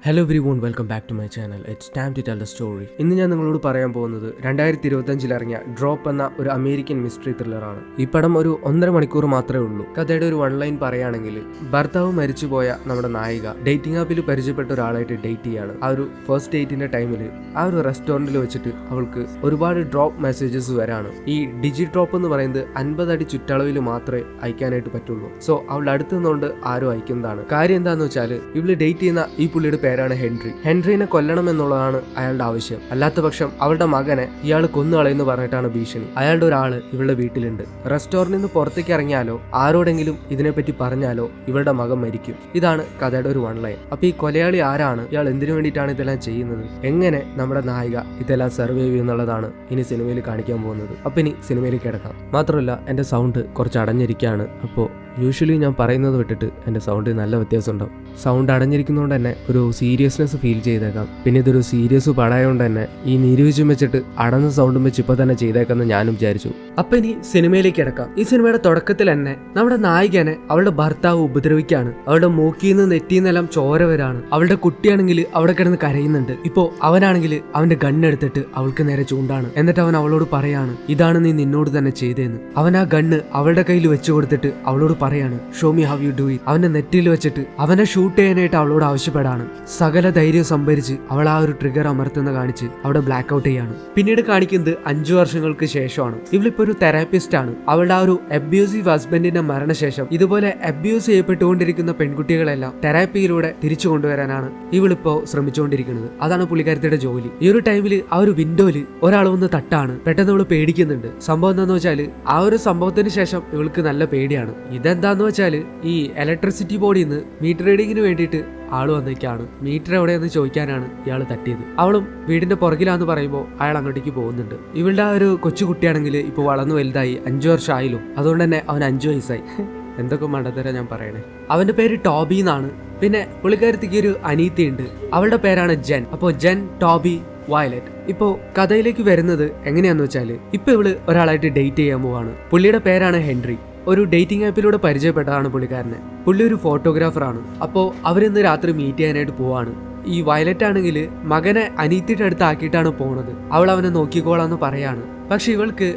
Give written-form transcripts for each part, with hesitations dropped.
Hello everyone, welcome back to my channel. It's time to tell the story. ഇന്ന് ഞാൻ നിങ്ങളോട് പറയാൻ പോകുന്നത് 2025 ഇറങ്ങിയ ഡ്രോപ്പ് എന്ന ഒരു അമേരിക്കൻ മിസ്റ്ററി ത്രില്ലറാണ്. ഈ പടം ഒരു 1.5 മണിക്കൂർ മാത്രമേ ഉള്ളൂ. കഥയുടെ ഒരു വൺ ലൈൻ പറയുകയാണെങ്കിൽ, ഭർത്താവ് മരിച്ചുപോയ നമ്മുടെ നായിക ഡേറ്റിംഗ് ആപ്പിൽ പരിചയപ്പെട്ട ഒരാളായിട്ട് ഡേറ്റ് ചെയ്യാണ്. ആ ഒരു ഫസ്റ്റ് ഡേറ്റിന്റെ ടൈമിൽ ആ ഒരു റെസ്റ്റോറൻറ്റിൽ വെച്ചിട്ട് അവൾക്ക് ഒരുപാട് ഡ്രോപ്പ് മെസ്സേജസ് വരാണ്. ഈ ഡിജി ഡ്രോപ്പ് എന്ന് പറയുന്നത് 50 അടി ചുറ്റളവിൽ മാത്രമേ അയക്കാനായിട്ട് പറ്റുള്ളൂ. സോ അവളുടെ അടുത്ത് നിന്നുകൊണ്ട് ആരും അയക്കുന്നതാണ്. കാര്യം എന്താണെന്ന് വെച്ചാൽ, ഇവള് ഡേറ്റ് ചെയ്യുന്ന ഈ പുള്ളിയുടെ പേരാണ് ഹെൻറി. ഹെൻറിനെ കൊല്ലണം എന്നുള്ളതാണ് അയാളുടെ ആവശ്യം. അല്ലാത്ത പക്ഷം അവളുടെ മകനെ ഇയാൾ കൊന്നുകളയെന്ന് പറഞ്ഞിട്ടാണ് ഭീഷണി. അയാളുടെ ഒരാള് ഇവളുടെ വീട്ടിലുണ്ട്. റെസ്റ്റോറന്റിൽ നിന്ന് പുറത്തേക്ക് ഇറങ്ങിയാലോ ആരോടെങ്കിലും ഇതിനെപ്പറ്റി പറഞ്ഞാലോ ഇവളുടെ മകൻ മരിക്കും. ഇതാണ് കഥയുടെ ഒരു വൺ ലൈൻ. അപ്പൊ ഈ കൊലയാളി ആരാണ്? ഇയാൾ എന്തിനു വേണ്ടിയിട്ടാണ് ഇതെല്ലാം ചെയ്യുന്നത്? എങ്ങനെ നമ്മുടെ നായിക ഇതെല്ലാം സർവൈവ് ചെയ്യുന്നുള്ളതാണ് ഇനി സിനിമയിൽ കാണിക്കാൻ പോകുന്നത്. അപ്പൊ ഇനി സിനിമയിലേക്ക് കിടക്കാം. മാത്രമല്ല, എന്റെ സൗണ്ട് കുറച്ച് അടഞ്ഞിരിക്കുകയാണ്. അപ്പോൾ യൂഷ്വലി ഞാൻ പറയുന്നത് വിട്ടിട്ട് എൻ്റെ സൗണ്ട് നല്ല വ്യത്യാസം ഉണ്ടാവും. സൗണ്ട് അടഞ്ഞിരിക്കുന്നതുകൊണ്ട് തന്നെ ഒരു സീരിയസ്നെസ് ഫീൽ ചെയ്തേക്കാം. പിന്നെ ഇതൊരു സീരിയസ് പടമായതുകൊണ്ട് തന്നെ ഈ നിരൂപിച്ചും വെച്ചിട്ട് അടഞ്ഞ സൗണ്ടും വെച്ച് ഇപ്പോൾ തന്നെ ചെയ്തേക്കാമെന്ന് ഞാനും വിചാരിച്ചു. അപ്പം ഇനി സിനിമയിലേക്ക് കിടക്കാം. ഈ സിനിമയുടെ തുടക്കത്തിൽ തന്നെ നമ്മുടെ നായികനെ അവളുടെ ഭർത്താവ് ഉപദ്രവിക്കാണ്. അവളുടെ മൂക്കിൽ നിന്ന് നെറ്റിന്നെല്ലാം ചോര വരാണ്. അവളുടെ കുട്ടിയാണെങ്കിൽ അവിടെ കിടന്ന് കരയുന്നുണ്ട്. ഇപ്പോൾ അവനാണെങ്കിൽ അവന്റെ ഗണ്ണെടുത്തിട്ട് അവൾക്ക് നേരെ ചൂണ്ടാണ്. എന്നിട്ട് അവൻ അവളോട് പറയാണ്, ഇതാണ് നീ നിന്നോട് തന്നെ ചെയ്തതെന്ന്. അവൻ ആ ഗണ്ണ് അവളുടെ കയ്യിൽ വെച്ചു കൊടുത്തിട്ട് അവളോട് പറയാണ്, show me how you do it. അവന്റെ നെറ്റിയിൽ വെച്ചിട്ട് അവനെ ഷൂട്ട് ചെയ്യാനായിട്ട് അവളോട് ആവശ്യപ്പെടാണ്. സകല ധൈര്യം സംഭരിച്ച് അവൾ ആ ഒരു ട്രിഗർ അമർത്തുന്ന കാണിച്ച് അവിടെ ബ്ലാക്ക് ഔട്ട് ചെയ്യാണ്. പിന്നീട് കാണിക്കുന്നത് 5 വർഷങ്ങൾക്ക് ശേഷമാണ്. ഇവളിപ്പോ ഒരു തെറാപ്പിസ്റ്റ് ആണ്. അവളുടെ ആ ഒരു അബ്യൂസീവ് ഹസ്ബൻഡിന്റെ മരണശേഷം ഇതുപോലെ അബ്യൂസ് ചെയ്യപ്പെട്ടുകൊണ്ടിരിക്കുന്ന പെൺകുട്ടികളെല്ലാം തെറാപ്പിയിലൂടെ തിരിച്ചു കൊണ്ടുവരാനാണ് ഇവളിപ്പോ ശ്രമിച്ചുകൊണ്ടിരിക്കുന്നത്. അതാണ് പുള്ളിക്കാരത്തിയുടെ ജോലി. ഈ ഒരു ടൈമിൽ ആ ഒരു വിൻഡോയില് ഒരാൾ വന്ന് തട്ടാണ്. പെട്ടെന്ന് അവള് പേടിക്കുന്നുണ്ട്. സംഭവം എന്താന്ന് വെച്ചാല്, ആ ഒരു സംഭവത്തിന് ശേഷം ഇവൾക്ക് നല്ല പേടിയാണ്. ഇതെന്താന്ന് വെച്ചാല്, ഈ ഇലക്ട്രിസിറ്റി ബോർഡിൽ നിന്ന് മീറ്റർ റീഡിങ്ങിന് വേണ്ടിയിട്ട് ആള് വന്നേക്കാണ്. മീറ്റർ എവിടെയെന്ന് ചോദിക്കാനാണ് ഇയാൾ തട്ടിയത്. അവളും വീടിന്റെ പുറകിലാന്ന് പറയുമ്പോൾ അയാൾ അങ്ങോട്ടേക്ക് പോകുന്നുണ്ട്. ഇവളുടെ ആ ഒരു കൊച്ചുകുട്ടിയാണെങ്കിൽ ഇപ്പോൾ വളർന്നു വലുതായി 5 വർഷം ആയില്ലോ. അതുകൊണ്ട് തന്നെ അവൻ 5 വയസ്സായി. എന്തൊക്കെ മണ്ടത്തരം ഞാൻ പറയണേ. അവന്റെ പേര് ടോബി എന്നാണ്. പിന്നെ പുള്ളിക്കാരത്തിക്ക് ഒരു അനീത്തി ഉണ്ട്. അവളുടെ പേരാണ് ജെൻ. അപ്പോൾ ജെൻ, ടോബി, വയലറ്റ്. ഇപ്പോ കഥയിലേക്ക് വരുന്നത് എങ്ങനെയാന്ന് വെച്ചാല്, ഇപ്പൊ ഇവള് ഒരാളായിട്ട് ഡേറ്റ് ചെയ്യാൻ പോവാണ്. പുള്ളിയുടെ പേരാണ് ഹെൻറി. ഒരു ഡേറ്റിംഗ് ആപ്പിലൂടെ പരിചയപ്പെട്ടതാണ് പുള്ളിക്കാരനെ. പുള്ളി ഒരു ഫോട്ടോഗ്രാഫറാണ്. അപ്പോൾ അവരിന്ന് രാത്രി മീറ്റ് ചെയ്യാനായിട്ട് പോവാണ്. ഈ വയലറ്റ് ആണെങ്കിൽ മകനെ അനീത്തിയുടെ അടുത്ത് ആക്കിയിട്ടാണ് പോണത്. അവൾ അവനെ നോക്കിക്കോളാന്ന് പറയാണ്. പക്ഷെ ഇവൾക്ക്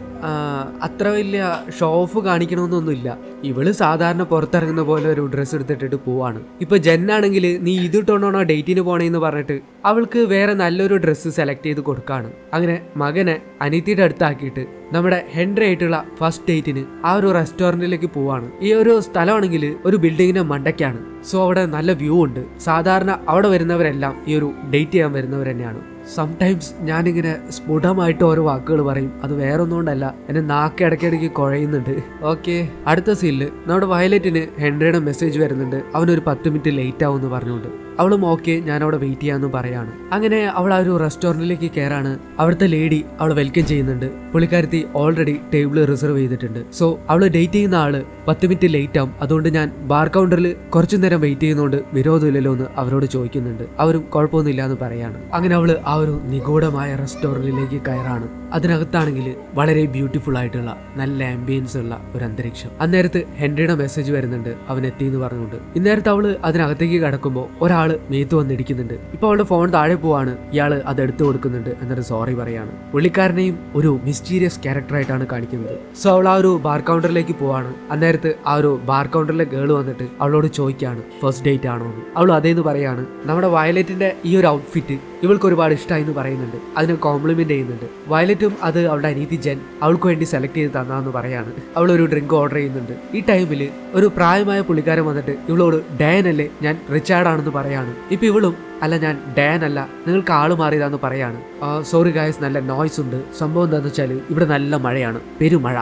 അത്ര വലിയ ഷോ ഓഫ് കാണിക്കണമെന്നൊന്നുമില്ല. ഇവള് സാധാരണ പുറത്തിറങ്ങുന്ന പോലെ ഒരു ഡ്രസ്സ് എടുത്തിട്ടിട്ട് പോവാണ്. ഇപ്പൊ ജെന്നാണെങ്കിൽ, നീ ഇതിട്ടോണോ ഡേറ്റിന് പോണേന്ന് പറഞ്ഞിട്ട് അവൾക്ക് വേറെ നല്ലൊരു ഡ്രസ്സ് സെലക്ട് ചെയ്ത് കൊടുക്കാണ്. അങ്ങനെ മകനെ അനീത്തിയുടെ അടുത്താക്കിയിട്ട് നമ്മുടെ ഹെൻറി ആയിട്ടുള്ള ഫസ്റ്റ് ഡേറ്റിന് ആ ഒരു റെസ്റ്റോറന്റിലേക്ക് പോവാണ്. ഈ ഒരു സ്ഥലമാണെങ്കിൽ ഒരു ബിൽഡിങ്ങിന്റെ മണ്ടയ്ക്കാണ്. സോ അവിടെ നല്ല വ്യൂ ഉണ്ട്. സാധാരണ അവിടെ വരുന്നവരെല്ലാം ഈ ഒരു ഡേറ്റ് ചെയ്യാൻ വരുന്നവർ തന്നെയാണ്. സംടൈംസ് ഞാനിങ്ങനെ സ്ഫുടമായിട്ട് ഓരോ വാക്കുകൾ പറയും. അത് വേറൊന്നുകൊണ്ടല്ല, എന്നെ നാക്ക് ഇടയ്ക്കിടയ്ക്ക് കുഴയുന്നുണ്ട്. ഓക്കെ, അടുത്ത സീനില് നമ്മുടെ വയലറ്റിന് ഹെൻറിയുടെ മെസ്സേജ് വരുന്നുണ്ട്. അവനൊരു 10 മിനിറ്റ് ലേറ്റ് ആവും എന്ന് പറഞ്ഞുകൊണ്ട്. അവളും ഓക്കെ, ഞാൻ അവിടെ വെയിറ്റ് ചെയ്യാമെന്ന് പറയാണ്. അങ്ങനെ അവൾ ആ ഒരു റെസ്റ്റോറന്റിലേക്ക് കയറാണ്. അവിടുത്തെ ലേഡി അവളെ വെൽക്കം ചെയ്യുന്നുണ്ട്. പുള്ളിക്കാരത്തി ഓൾറെഡി ടേബിൾ റിസർവ് ചെയ്തിട്ടുണ്ട്. സോ അവള് ഡേറ്റ് ചെയ്യുന്ന ആള് 10 മിനിറ്റ് ലേറ്റ് ആവും. അതുകൊണ്ട് ഞാൻ ബാർ കൗണ്ടറിൽ കുറച്ചു നേരം വെയിറ്റ് ചെയ്യുന്നതുകൊണ്ട് വിരോധമില്ലല്ലോ എന്ന് അവരോട് ചോദിക്കുന്നുണ്ട്. അവരും കുഴപ്പമൊന്നുമില്ല എന്ന് പറയാണ്. അങ്ങനെ അവള് ആ ഒരു നിഗൂഢമായ റെസ്റ്റോറന്റിലേക്ക് കയറാണ്. അതിനകത്താണെങ്കിൽ വളരെ ബ്യൂട്ടിഫുൾ ആയിട്ടുള്ള നല്ല ആംബിയൻസ് ഉള്ള ഒരു അന്തരീക്ഷം. അന്നേരത്ത് ഹെൻറിയുടെ മെസ്സേജ് വരുന്നുണ്ട്, അവൻ എത്തി എന്ന് പറഞ്ഞുകൊണ്ട്. ഇന്നേരത്ത് അവള് അതിനകത്തേക്ക് കടക്കുമ്പോൾ ഒരാള് മേത്ത് വന്നിടിക്കുന്നുണ്ട്. ഇപ്പൊ അവളുടെ ഫോൺ താഴെ പോവാണ്. ഇയാള് അത് എടുത്തു കൊടുക്കുന്നുണ്ട്. എന്നിട്ട് സോറി പറയാണ്. പുള്ളിക്കാരനെയും ഒരു മിസ്റ്റീരിയസ് ക്യാരക്ടറായിട്ടാണ് കാണിക്കുന്നത്. സോ അവൾ ആ ഒരു ബാർ കൗണ്ടറിലേക്ക് പോവാണ്. അന്നേരത്ത് ആ ഒരു ബാർ കൗണ്ടറിലെ ഗേള് വന്നിട്ട് അവളോട് ചോദിക്കാണ്, ഫസ്റ്റ് ഡേറ്റ് ആണോ എന്ന്. അവൾ അതേന്ന് പറയാണ്. നമ്മുടെ വയലറ്റിന്റെ ഈ ഒരു ഔട്ട്ഫിറ്റ് ഇവൾക്ക് ഒരുപാട് ഇഷ്ടമായി എന്ന് പറയുന്നുണ്ട്. അതിനെ കോംപ്ലിമെന്റ് ചെയ്യുന്നുണ്ട്. വയലറ്റും അത് അവളുടെ അനീതി ജെൻ അവൾക്ക് വേണ്ടി സെലക്ട് ചെയ്ത് തന്നാന്ന് പറയാണ്. അവൾ ഒരു ഡ്രിങ്ക് ഓർഡർ ചെയ്യുന്നുണ്ട്. ഈ ടൈമിൽ ഒരു പ്രായമായ പുള്ളിക്കാരൻ വന്നിട്ട് ഇവളോട്, ഡാൻ അല്ലേ, ഞാൻ റിച്ചാർഡ് ആണെന്ന് പറയാണ്. ഇപ്പൊ ഇവളും, അല്ല ഞാൻ ഡാൻ അല്ല, നിങ്ങൾക്ക് ആള് മാറിയതാന്ന് പറയാണ്. സോറി ഗായ്സ്, നല്ല നോയ്സ് ഉണ്ട്. സംഭവം എന്താന്ന് വെച്ചാൽ ഇവിടെ നല്ല മഴയാണ്, പെരുമഴ.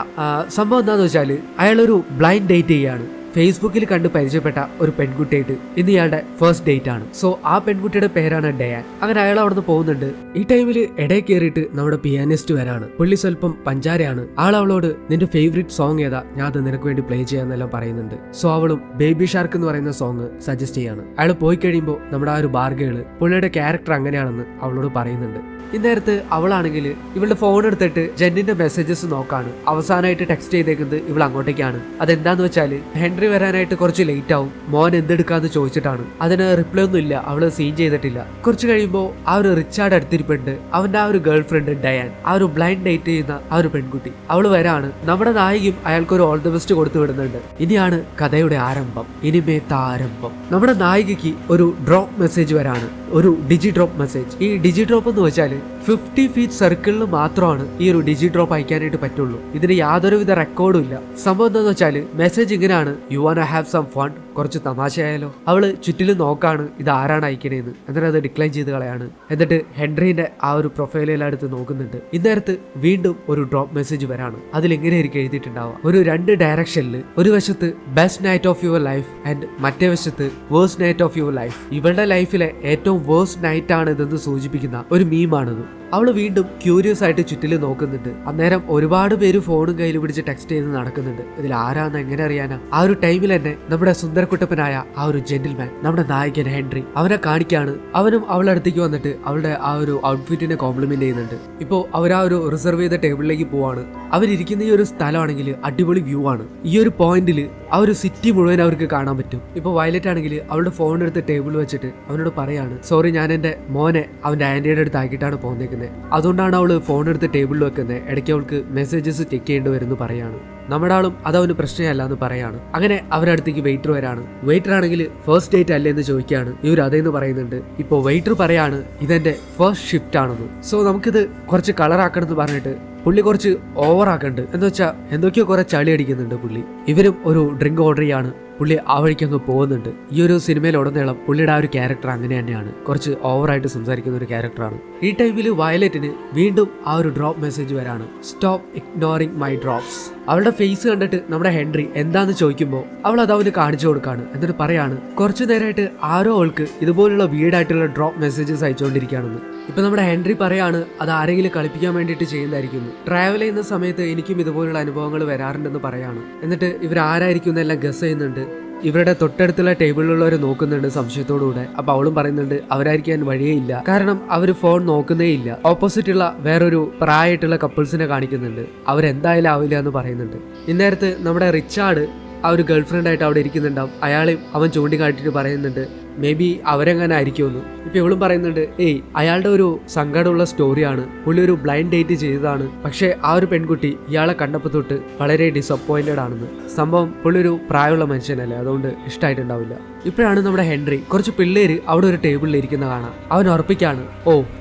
സംഭവം എന്താന്ന് വെച്ചാൽ അയാളൊരു ബ്ലൈൻഡ് ഡേറ്റ് ചെയ്യാണ്. ഫേസ്ബുക്കിൽ കണ്ട് പരിചയപ്പെട്ട ഒരു പെൺകുട്ടിയായിട്ട് ഇന്ന് ഇയാളുടെ ഫസ്റ്റ് ഡേറ്റ് ആണ്. സോ ആ പെൺകുട്ടിയുടെ പേരാണ് ഡയാൻ. അങ്ങനെ അയാൾ അവിടെ നിന്ന് പോകുന്നുണ്ട്. ഈ ടൈമിൽ ഇടയിൽ കയറിയിട്ട് നമ്മുടെ പിയാനിസ്റ്റ് വരാണ്. പുള്ളി സ്വല്പം പഞ്ചാരയാണ്. അവളോട് നിന്റെ ഫേവറേറ്റ് സോങ് ഏതാ, ഞാൻ അത് നിനക്ക് വേണ്ടി പ്ലേ ചെയ്യാന്നെല്ലാം പറയുന്നുണ്ട്. സോ അവളും ബേബി ഷാർക്ക് എന്ന് പറയുന്ന സോങ് സജസ്റ്റ് ചെയ്യാണ്. അയാൾ പോയി കഴിയുമ്പോൾ നമ്മുടെ ആ ഒരു ബാർഗേള് പുള്ളിയുടെ ക്യാരക്ടർ അങ്ങനെയാണെന്ന് അവളോട് പറയുന്നുണ്ട്. ഇന്നേരത്ത് അവളാണെങ്കിൽ ഇവളുടെ ഫോൺ എടുത്തിട്ട് ജെന്നിന്റെ മെസ്സേജസ് നോക്കാണ്. അവസാനമായിട്ട് ടെക്സ്റ്റ് ചെയ്തേക്കുന്നത് ഇവൾ അങ്ങോട്ടേക്കാണ്. അതെന്താന്ന് വെച്ചാൽ ഹെൻറി ഹെൻറി വരാനായിട്ട് കുറച്ച് ലേറ്റ് ആവും. മോൻ എന്തെടുക്കാന്ന് ചോദിച്ചിട്ടാണ്. അതിന് റിപ്ലൈ ഒന്നും ഇല്ല, അവള് സീൻ ചെയ്തിട്ടില്ല. കുറച്ച് കഴിയുമ്പോൾ ആ ഒരു റിച്ചാർഡ് അടുത്തിരിപ്പുണ്ട്. അവന്റെ ആ ഒരു ഗേൾ ഫ്രണ്ട് ഡയാൻ, ആ ഒരു ബ്ലൈൻഡ് ഡേറ്റ് ചെയ്യുന്ന ആ ഒരു പെൺകുട്ടി, അവള് വരാണ്. നമ്മുടെ നായികയും അയാൾക്ക് ഒരു ഓൾ ദി ബെസ്റ്റ് കൊടുത്തു വിടുന്നുണ്ട്. ഇനിയാണ് കഥയുടെ ആരംഭം, ഇനിമേത്ത ആരംഭം. നമ്മുടെ നായികയ്ക്ക് ഒരു ഡ്രോപ്പ് മെസ്സേജ് വരാണ്, ഒരു ഡിജി ഡ്രോപ്പ് മെസ്സേജ്. ഈ ഡിജി ഡ്രോപ്പ് എന്ന് വെച്ചാൽ 50 ഫീറ്റ് സർക്കിളിൽ മാത്രമാണ് ഈ ഒരു ഡിജി ഡ്രോപ്പ് അയക്കാനായിട്ട് പറ്റുള്ളൂ. ഇതിന് യാതൊരുവിധ റെക്കോർഡും ഇല്ല. സംഭവം എന്താന്ന് വെച്ചാൽ മെസ്സേജ് ഇങ്ങനെയാണ്: you want have some fun. കുറച്ച് തമാശയായാലോ. അവള് ചുറ്റിലും നോക്കാണ് ഇത് ആരാണ് അയക്കണേന്ന്. എന്നിട്ട് അത് ഡിക്ലൈൻ ചെയ്ത് കളയാണ്. എന്നിട്ട് ഹെൻറിന്റെ ആ ഒരു പ്രൊഫൈലെല്ലാം എടുത്ത് നോക്കുന്നുണ്ട്. ഇന്നേരത്ത് വീണ്ടും ഒരു ഡ്രോപ്പ് മെസ്സേജ് വരാണ്. അതിലെങ്ങനെയായിരിക്കും എഴുതിയിട്ടുണ്ടാവുക? ഒരു 2 ഡയറക്ഷനിൽ, ഒരു വശത്ത് best knight of your life and മറ്റേ വശത്ത് worst knight of your life. ഇവളുടെ ലൈഫിലെ ഏറ്റവും വേഴ്സ്റ്റ് നൈറ്റ് ആണ് ഇതെന്ന് സൂചിപ്പിക്കുന്ന ഒരു മീമാണിത്. അവള് വീണ്ടും ക്യൂരിയസ് ആയിട്ട് ചുറ്റില് നോക്കുന്നുണ്ട്. അന്നേരം ഒരുപാട് പേര് ഫോണും കയ്യിൽ പിടിച്ച് ടെക്സ്റ്റ് ചെയ്ത് നടക്കുന്നുണ്ട്. ഇതിൽ ആരാന്ന് എങ്ങനെ അറിയാനാ? ആ ഒരു ടൈമിൽ തന്നെ നമ്മുടെ സുന്ദരക്കുട്ടപ്പനായ ആ ഒരു ജെന്റിൽമാൻ, നമ്മുടെ നായകൻ ഹെൻറി, അവനെ കാണിക്കാണ്. അവനും അവളുടെ അടുത്തേക്ക് വന്നിട്ട് അവളുടെ ആ ഒരു ഔട്ട്ഫിറ്റിനെ കോംപ്ലിമെന്റ് ചെയ്യുന്നുണ്ട്. ഇപ്പോ അവർ ആ ഒരു റിസർവ് ചെയ്ത ടേബിളിലേക്ക് പോവാണ്. അവരിയ്ക്കുന്ന ഈ ഒരു സ്ഥലമാണെങ്കിൽ അടിപൊളി വ്യൂ ആണ്. ഈ ഒരു പോയിന്റിൽ ആ ഒരു സിറ്റി മുഴുവൻ അവർക്ക് കാണാൻ പറ്റും. ഇപ്പൊ വയലറ്റ് ആണെങ്കിൽ അവളുടെ ഫോൺ എടുത്ത് ടേബിൾ വെച്ചിട്ട് അവനോട് പറയാണ്, സോറി, ഞാൻ എന്റെ മോനെ അവന്റെ ആന്റിയുടെ അടുത്ത് ആക്കിയിട്ടാണ് പോകുന്നേക്കുന്നത്. അതുകൊണ്ടാണ് അവള് ഫോൺ എടുത്ത് ടേബിളിൽ വെക്കുന്നത്. ഇടയ്ക്ക് അവൾക്ക് മെസ്സേജസ് ചെക്ക് ചെയ്യേണ്ടി വരുന്നു പറയാണ്. നമ്മുടെ ആളും അതവന് പ്രശ്നമല്ല എന്ന് പറയാണ്. അങ്ങനെ അവരുടെ അടുത്തേക്ക് വെയിറ്റർ വരാണ്. വെയിറ്റർ ആണെങ്കിൽ ഫസ്റ്റ് ഡേറ്റ് അല്ലേ എന്ന് ചോദിക്കുകയാണ്. ഇവർ അതേന്ന് പറയുന്നുണ്ട്. ഇപ്പൊ വെയിറ്റർ പറയാണ് ഇതെന്റെ ഫസ്റ്റ് ഷിഫ്റ്റ് ആണെന്ന്. സോ നമുക്കിത് കുറച്ച് കളറാക്കണം എന്ന് പറഞ്ഞിട്ട് പുള്ളി കുറച്ച് ഓവറാക്കുന്നുണ്ട്. എന്ന് വെച്ചാൽ എന്തൊക്കെയോ കുറെ ചളി അടിക്കുന്നുണ്ട് പുള്ളി. ഇവരും ഒരു ഡ്രിങ്ക് ഓർഡർ ചെയ്യാണ്. പുള്ളി ആ വഴിക്കങ്ങ് പോകുന്നുണ്ട്. ഈ ഒരു സിനിമയിൽ ഉടനീളം പുള്ളിയുടെ ആ ഒരു ക്യാരക്ടർ അങ്ങനെ തന്നെയാണ്, കുറച്ച് ഓവറായിട്ട് സംസാരിക്കുന്ന ഒരു ക്യാരക്ടറാണ്. ഈ ടൈമിൽ വയലറ്റിന് വീണ്ടും ആ ഒരു ഡ്രോപ്പ് മെസ്സേജ് വരാണ്: സ്റ്റോപ്പ് ഇഗ്നോറിങ് മൈ ഡ്രോപ്സ്. അവളുടെ ഫേസ് കണ്ടിട്ട് നമ്മുടെ ഹെൻറി എന്താന്ന് ചോദിക്കുമ്പോൾ അവൾ അത് അവന് കാണിച്ചു കൊടുക്കാണ്. എന്നിട്ട് പറയാണ് കുറച്ചു നേരമായിട്ട് ആരോ അവൾക്ക് ഇതുപോലുള്ള വീടായിട്ടുള്ള ഡ്രോപ്പ് മെസ്സേജസ് അയച്ചുകൊണ്ടിരിക്കുകയാണെന്ന്. ഇപ്പൊ നമ്മുടെ ഹെൻറി പറയാണ് അത് ആരെങ്കിലും കളിപ്പിക്കാൻ വേണ്ടിയിട്ട് ചെയ്യുന്നതായിരിക്കും. ട്രാവൽ ചെയ്യുന്ന സമയത്ത് എനിക്കും ഇതുപോലുള്ള അനുഭവങ്ങൾ വരാറുണ്ടെന്ന് പറയാണ്. എന്നിട്ട് ഇവരാരായിരിക്കും എന്നെല്ലാം ഗസ് ചെയ്യുന്നുണ്ട്. ഇവരുടെ തൊട്ടടുത്തുള്ള ടേബിളിലുള്ളവരെ നോക്കുന്നുണ്ട് സംശയത്തോടുകൂടെ. അപ്പൊ അവളും പറയുന്നുണ്ട് അവരായിരിക്കാൻ വഴിയേ ഇല്ല, കാരണം അവർ ഫോൺ നോക്കുന്നേ ഇല്ല. ഓപ്പോസിറ്റുള്ള വേറൊരു പ്രായമായിട്ടുള്ള കപ്പിൾസിനെ കാണിക്കുന്നുണ്ട്. അവരെന്തായാലും ആവില്ല എന്ന് പറയുന്നുണ്ട്. ഇന്നേരത്ത് നമ്മുടെ റിച്ചാർഡ് ആ ഒരു ഗേൾ ഫ്രണ്ട് ആയിട്ട് അവിടെ ഇരിക്കുന്നുണ്ടാവും. അയാളെയും അവൻ ചൂണ്ടിക്കാട്ടിട്ട് പറയുന്നുണ്ട് മേ ബി അവരെങ്ങനെ ആയിരിക്കുമെന്ന്. ഇപ്പൊ ഇവളും പറയുന്നുണ്ട് അയാളുടെ ഒരു സങ്കടമുള്ള സ്റ്റോറിയാണ്, പുള്ളി ഒരു ബ്ലൈൻഡ് ഡേറ്റ് ചെയ്തതാണ്. പക്ഷെ ആ ഒരു പെൺകുട്ടി ഇയാളെ കണ്ടപ്പോൾ തൊട്ട് വളരെ ഡിസപ്പോയിന്റഡ് ആണെന്ന്. സംഭവം പുള്ളി ഒരു പ്രായമുള്ള മനുഷ്യനല്ലേ, അതുകൊണ്ട് ഇഷ്ടമായിട്ടുണ്ടാവില്ല. ഇപ്പോഴാണ് നമ്മുടെ ഹെൻറി കുറച്ച് പിള്ളേര് അവിടെ ഒരു ടേബിളിൽ ഇരിക്കുന്ന കാണാം. അവൻ ഉറപ്പിക്കാണ്